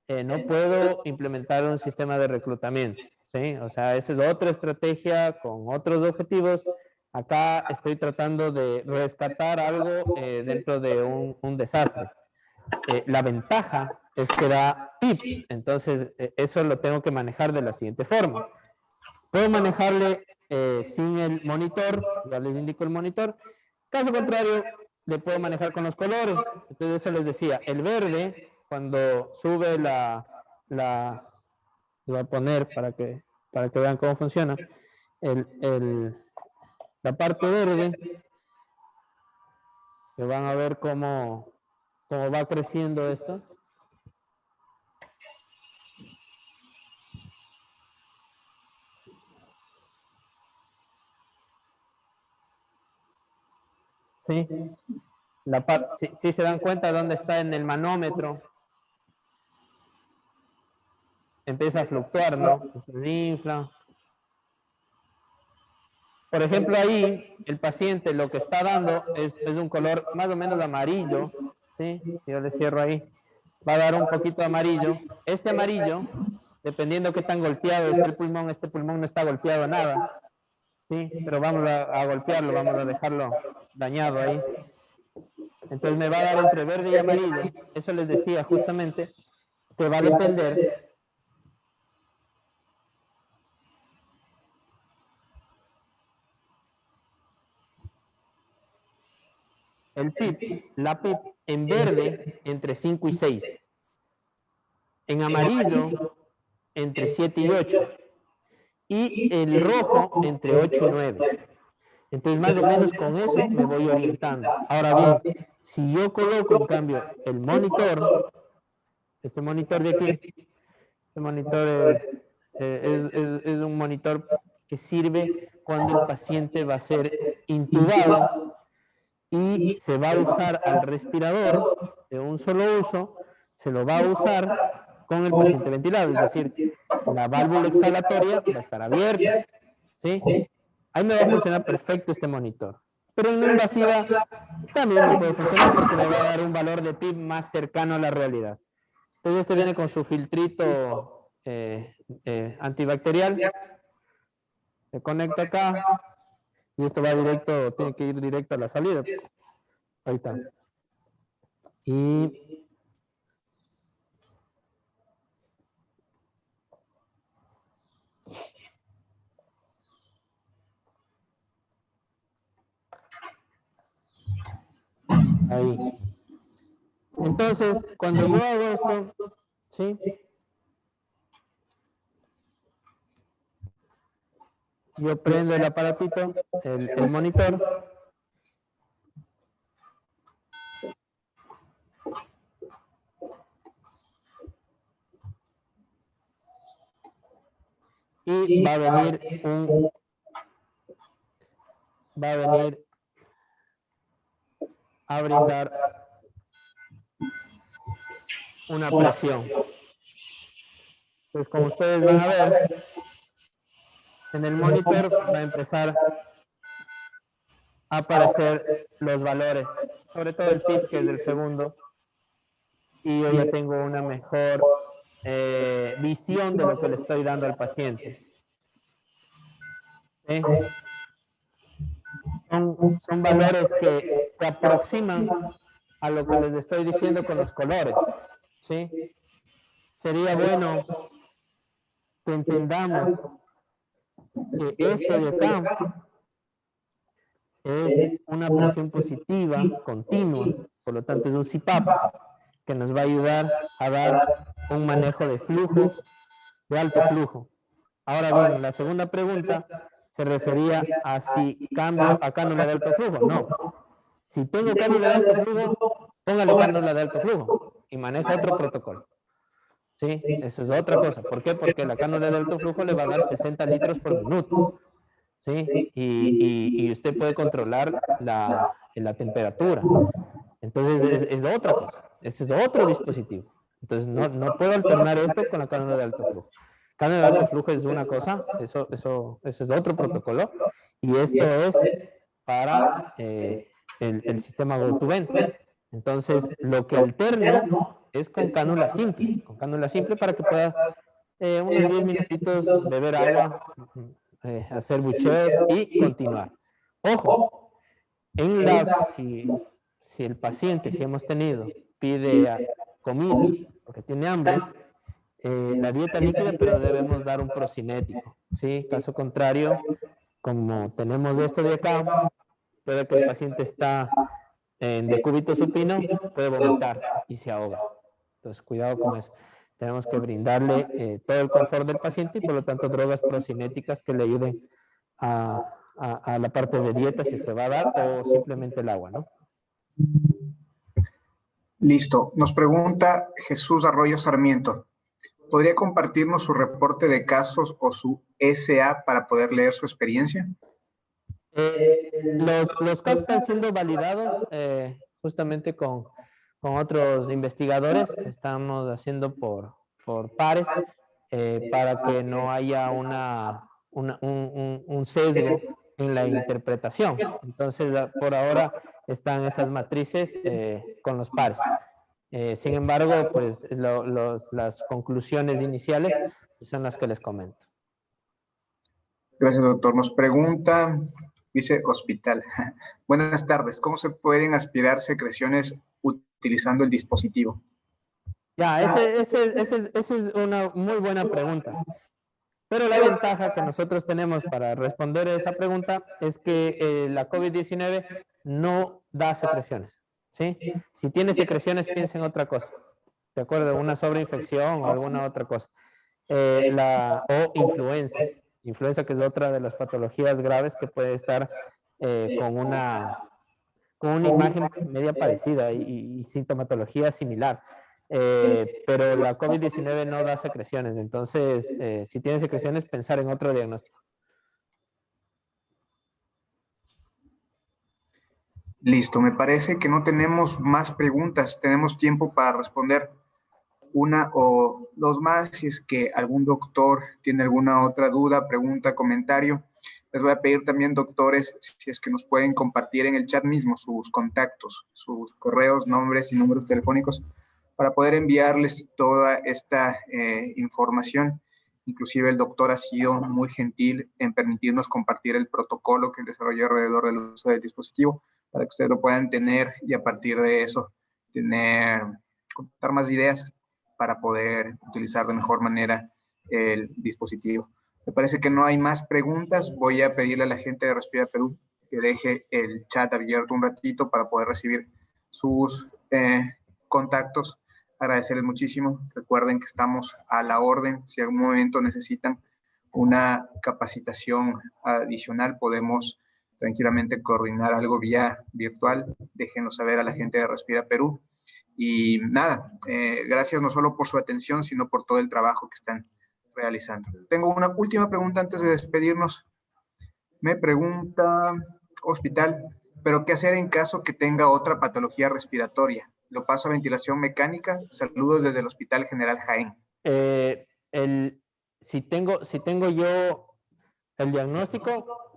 no puedo implementar un sistema de reclutamiento, ¿sí? O sea, esa es otra estrategia con otros objetivos. Acá estoy tratando de rescatar algo dentro de un desastre. La ventaja es que da PIP, entonces eso lo tengo que manejar de la siguiente forma. Puedo manejarle sin el monitor, ya les indico el monitor. Caso contrario, le puedo manejar con los colores. Entonces eso les decía, el verde, cuando sube lo voy a poner para que vean cómo funciona, la parte verde, que van a ver cómo va creciendo esto. Sí, si se dan cuenta dónde está en el manómetro, empieza a fluctuar, ¿no? Se infla. Por ejemplo, ahí el paciente lo que está dando es un color más o menos amarillo, ¿sí? Si yo le cierro ahí, va a dar un poquito de amarillo. Este amarillo, dependiendo qué tan golpeado es el pulmón, este pulmón no está golpeado nada, ¿sí? Pero vamos a golpearlo, vamos a dejarlo dañado ahí. Entonces me va a dar entre verde y amarillo. Eso les decía justamente que va a depender el PIP, la PIP en verde entre 5 y 6. En amarillo entre 7 y 8. Y el rojo entre 8 y 9. Entonces, más o menos con eso me voy orientando. Ahora bien, si yo coloco, en cambio, el monitor, este monitor de aquí, este monitor es un monitor que sirve cuando el paciente va a ser intubado y se va a usar al respirador de un solo uso, se lo va a usar con el paciente ventilado, es decir, la válvula exhalatoria va a estar abierta, ¿sí? Ahí me va a funcionar perfecto este monitor. Pero en no invasiva también me puede funcionar porque me va a dar un valor de PIB más cercano a la realidad. Entonces este viene con su filtrito antibacterial. Le conecto acá y esto va directo, tiene que ir directo a la salida. Ahí está. Y ahí. Entonces, cuando yo hago esto, ¿sí? Yo prendo el aparatito, el monitor. Y va a venir a brindar una presión. Pues como ustedes van a ver, en el monitor va a empezar a aparecer los valores, sobre todo el PIB, que es el segundo, y yo ya tengo una mejor visión de lo que le estoy dando al paciente. ¿Sí? Son valores que se aproximan a lo que les estoy diciendo con los colores. ¿Sí? Sería bueno que entendamos que esto de acá es una presión positiva continua, por lo tanto es un CPAP que nos va a ayudar a dar un manejo de flujo, de alto flujo. Ahora bien, la segunda pregunta se refería a si cambio a cánula de alto flujo. No. Si tengo cánula de alto flujo, póngale cánula de alto flujo y maneja otro protocolo. ¿Sí? Eso es otra cosa. ¿Por qué? Porque la cánula de alto flujo le va a dar 60 litros por minuto. ¿Sí? Y usted puede controlar la temperatura. Entonces es otra cosa. Ese es otro dispositivo. Entonces no puedo alternar esto con la cánula de alto flujo. Cánula de alto flujo es una cosa, eso es otro protocolo, y esto es para el sistema GoToVent. Entonces, lo que alterno es con cánula simple para que pueda unos 10 minutitos beber agua, hacer bucheos y continuar. Ojo, si el paciente, si hemos tenido, pide comida porque tiene hambre, la dieta líquida, pero debemos dar un procinético, ¿sí? Caso contrario, como tenemos esto de acá, puede que el paciente está en decúbito supino, puede vomitar y se ahoga. Entonces, cuidado con eso. Tenemos que brindarle todo el confort del paciente y, por lo tanto, drogas procinéticas que le ayuden a la parte de dieta, si es que va a dar, o simplemente el agua, ¿no? Listo. Nos pregunta Jesús Arroyo Sarmiento. ¿Podría compartirnos su reporte de casos o su SA para poder leer su experiencia? Los casos están siendo validados justamente con otros investigadores. Estamos haciendo por pares para que no haya un sesgo en la interpretación. Entonces, por ahora están esas matrices con los pares. Sin embargo, pues las conclusiones iniciales son las que les comento. Gracias, doctor. Nos pregunta, dice Hospital. Buenas tardes. ¿Cómo se pueden aspirar secreciones utilizando el dispositivo? Ya, esa es una muy buena pregunta. Pero la ventaja que nosotros tenemos para responder a esa pregunta es que la COVID-19 no da secreciones. ¿Sí? Si tiene secreciones, piensa en otra cosa. ¿De acuerdo? Una sobreinfección o alguna otra cosa. O influenza. Influenza, que es otra de las patologías graves que puede estar con una imagen media parecida y sintomatología similar. Pero la COVID-19 no da secreciones, entonces si tiene secreciones, pensar en otro diagnóstico. Listo, me parece que no tenemos más preguntas, tenemos tiempo para responder una o dos más. Si es que algún doctor tiene alguna otra duda, pregunta, comentario, les voy a pedir también, doctores, si es que nos pueden compartir en el chat mismo sus contactos, sus correos, nombres y números telefónicos para poder enviarles toda esta información. Inclusive el doctor ha sido muy gentil en permitirnos compartir el protocolo que desarrolló alrededor del uso del dispositivo para que ustedes lo puedan tener y a partir de eso contar más ideas para poder utilizar de mejor manera el dispositivo. Me parece que no hay más preguntas. Voy a pedirle a la gente de Respira Perú que deje el chat abierto un ratito para poder recibir sus contactos. Agradecerles muchísimo. Recuerden que estamos a la orden. Si en algún momento necesitan una capacitación adicional, podemos tranquilamente coordinar algo vía virtual. Déjenos saber a la gente de Respira Perú. Y nada, gracias no solo por su atención, sino por todo el trabajo que están realizando. Tengo una última pregunta antes de despedirnos. Me pregunta hospital, ¿pero qué hacer en caso que tenga otra patología respiratoria? Lo paso a ventilación mecánica. Saludos desde el Hospital General Jaén. Si tengo yo el diagnóstico,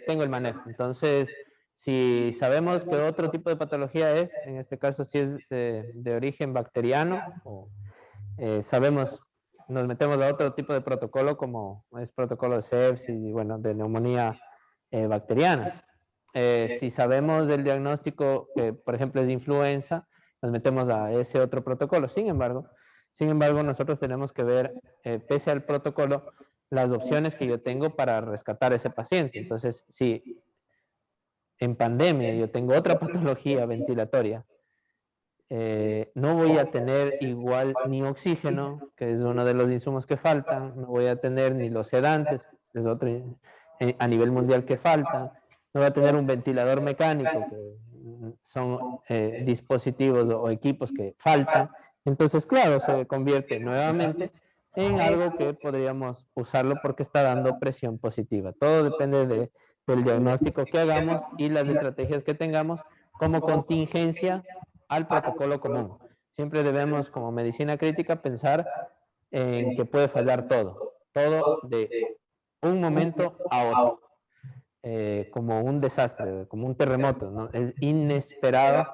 tengo el manejo. Entonces, si sabemos que otro tipo de patología es, en este caso si es de origen bacteriano, sabemos, nos metemos a otro tipo de protocolo como es protocolo de sepsis y bueno, de neumonía bacteriana. Si sabemos del diagnóstico que, por ejemplo, es de influenza, nos metemos a ese otro protocolo. Sin embargo, nosotros tenemos que ver, pese al protocolo, las opciones que yo tengo para rescatar a ese paciente. Entonces, si en pandemia yo tengo otra patología ventilatoria, no voy a tener igual ni oxígeno, que es uno de los insumos que faltan, no voy a tener ni los sedantes, que es otro a nivel mundial que faltan, no voy a tener un ventilador mecánico, que son dispositivos o equipos que faltan. Entonces, claro, se convierte nuevamente en algo que podríamos usarlo porque está dando presión positiva. Todo depende del diagnóstico que hagamos y las estrategias que tengamos como contingencia al protocolo común. Siempre debemos, como medicina crítica, pensar en que puede fallar todo de un momento a otro, como un desastre, como un terremoto, ¿no? Es inesperado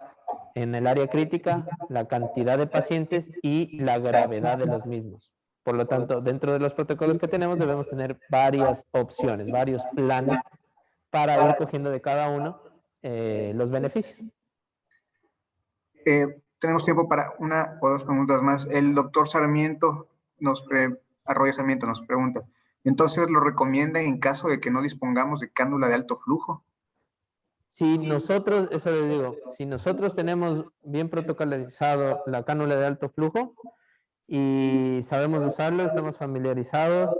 en el área crítica la cantidad de pacientes y la gravedad de los mismos. Por lo tanto, dentro de los protocolos que tenemos debemos tener varias opciones, varios planes para ir cogiendo de cada uno los beneficios. Tenemos tiempo para una o dos preguntas más. El doctor Sarmiento Arroyo Sarmiento nos pregunta, ¿entonces lo recomiendan en caso de que no dispongamos de cánula de alto flujo? Si nosotros, eso les digo, si nosotros tenemos bien protocolizado la cánula de alto flujo y sabemos usarlo, estamos familiarizados,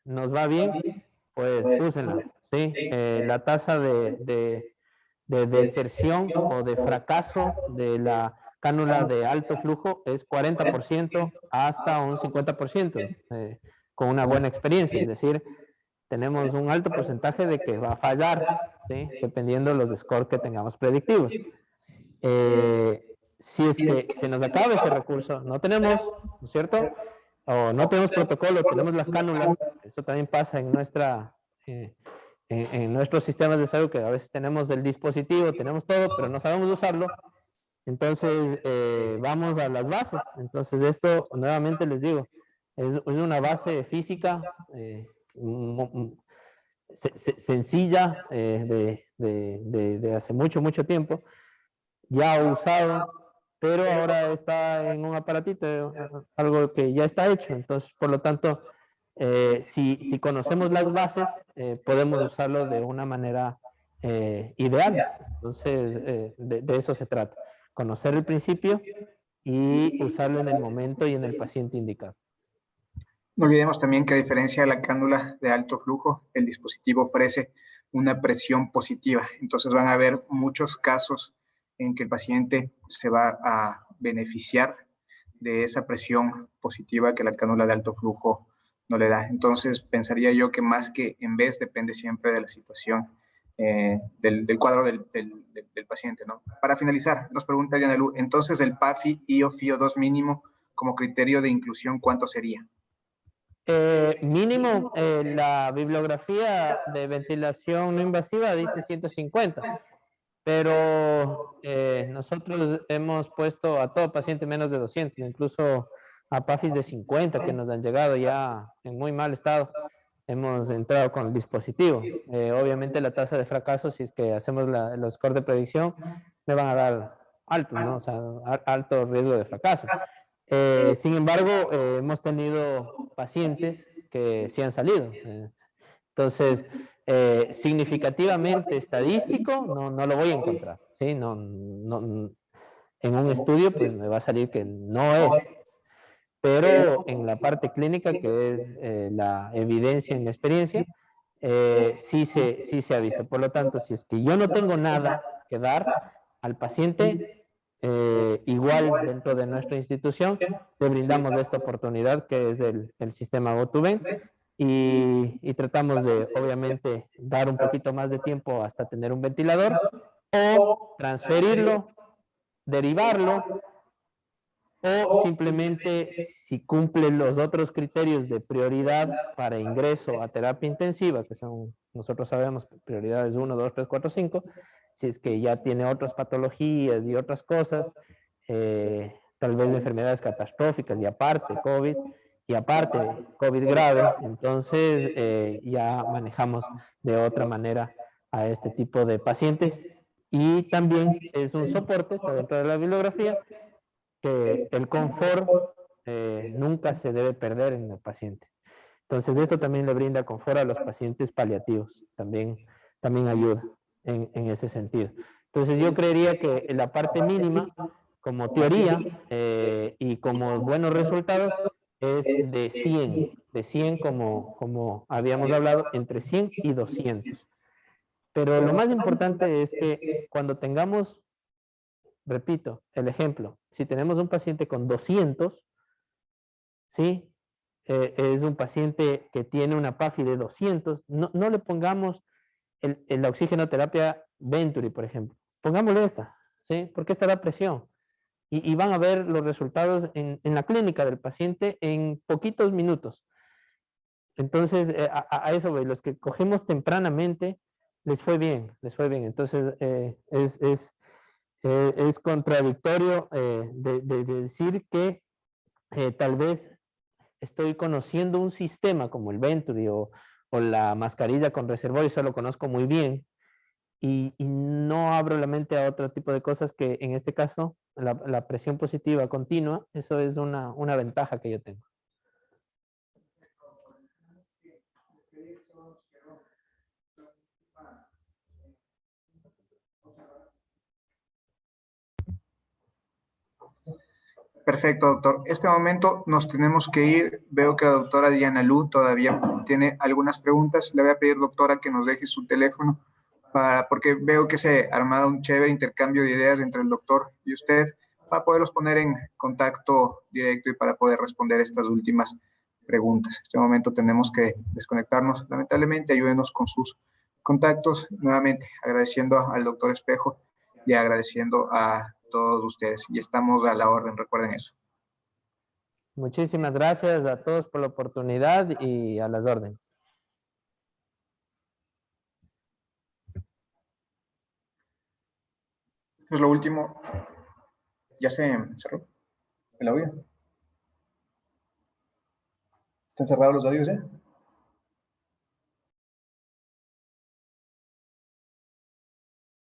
nos va bien, pues úsenla, ¿sí? La tasa de deserción o de fracaso de la cánula de alto flujo es 40% hasta un 50%, con una buena experiencia, es decir, tenemos un alto porcentaje de que va a fallar, ¿sí? Dependiendo de los scores que tengamos predictivos. Si es que se nos acaba ese recurso, no tenemos, ¿no es cierto? O no tenemos protocolo, tenemos las cánulas, eso también pasa en nuestros sistemas de salud, que a veces tenemos el dispositivo, tenemos todo, pero no sabemos usarlo. Entonces, vamos a las bases. Entonces, esto, nuevamente les digo, es una base física sencilla de hace mucho tiempo, ya usado, pero ahora está en un aparatito, algo que ya está hecho. Entonces, por lo tanto, si conocemos las bases, podemos usarlo de una manera ideal. Entonces, de eso se trata. Conocer el principio y usarlo en el momento y en el paciente indicado. No olvidemos también que a diferencia de la cánula de alto flujo, el dispositivo ofrece una presión positiva. Entonces van a haber muchos casos en que el paciente se va a beneficiar de esa presión positiva que la cánula de alto flujo no le da. Entonces pensaría yo que más que en vez depende siempre de la situación del cuadro del paciente, ¿no? Para finalizar, nos pregunta Yanelu, entonces el PAFI y o FIO2 mínimo como criterio de inclusión, ¿cuánto sería? Mínimo, la bibliografía de ventilación no invasiva dice 150, pero nosotros hemos puesto a todo paciente menos de 200, incluso a PAFIs de 50 que nos han llegado ya en muy mal estado. Hemos entrado con el dispositivo. Obviamente la tasa de fracaso, si es que hacemos los scores de predicción, me van a dar altos, ¿no? O sea, alto riesgo de fracaso. Sin embargo, hemos tenido pacientes que sí han salido. Entonces, significativamente estadístico no lo voy a encontrar. ¿Sí? En un estudio pues me va a salir que no es. Pero en la parte clínica, que es la evidencia en la experiencia, sí se ha visto. Por lo tanto, si es que yo no tengo nada que dar al paciente, igual dentro de nuestra institución, le brindamos esta oportunidad que es el sistema GoToVent y tratamos de, obviamente, dar un poquito más de tiempo hasta tener un ventilador o transferirlo, derivarlo o simplemente si cumple los otros criterios de prioridad para ingreso a terapia intensiva, que son, nosotros sabemos, prioridades 1, 2, 3, 4, 5, si es que ya tiene otras patologías y otras cosas, tal vez enfermedades catastróficas y aparte COVID, y aparte COVID grave, entonces ya manejamos de otra manera a este tipo de pacientes y también es un soporte, está dentro de la bibliografía, que el confort nunca se debe perder en el paciente. Entonces, esto también le brinda confort a los pacientes paliativos, también ayuda en ese sentido. Entonces, yo creería que la parte mínima, como teoría y como buenos resultados, es de 100 como habíamos hablado, entre 100 y 200. Pero lo más importante es que cuando tengamos, repito, el ejemplo, si tenemos un paciente con 200, ¿sí? Es un paciente que tiene una PAFI de 200, no le pongamos la oxigenoterapia Venturi, por ejemplo. Pongámosle esta, ¿sí? Porque esta da presión. Y van a ver los resultados en la clínica del paciente en poquitos minutos. Entonces, a eso, los que cogemos tempranamente, les fue bien. Entonces, es contradictorio de decir que tal vez estoy conociendo un sistema como el Venturi o la mascarilla con reservorio, eso lo conozco muy bien, y no abro la mente a otro tipo de cosas que en este caso, la presión positiva continua, eso es una ventaja que yo tengo. Perfecto, doctor. Este momento nos tenemos que ir. Veo que la doctora Diana Lu todavía tiene algunas preguntas. Le voy a pedir, doctora, que nos deje su teléfono, porque veo que se ha armado un chévere intercambio de ideas entre el doctor y usted, para poderlos poner en contacto directo y para poder responder estas últimas preguntas. En este momento tenemos que desconectarnos. Lamentablemente, ayúdenos con sus contactos. Nuevamente, agradeciendo al doctor Espejo y agradeciendo a todos ustedes. Y estamos a la orden, recuerden eso. Muchísimas gracias a todos por la oportunidad y a las órdenes. Esto es lo último. ¿Ya se cerró el audio? ¿Están cerrados los audios,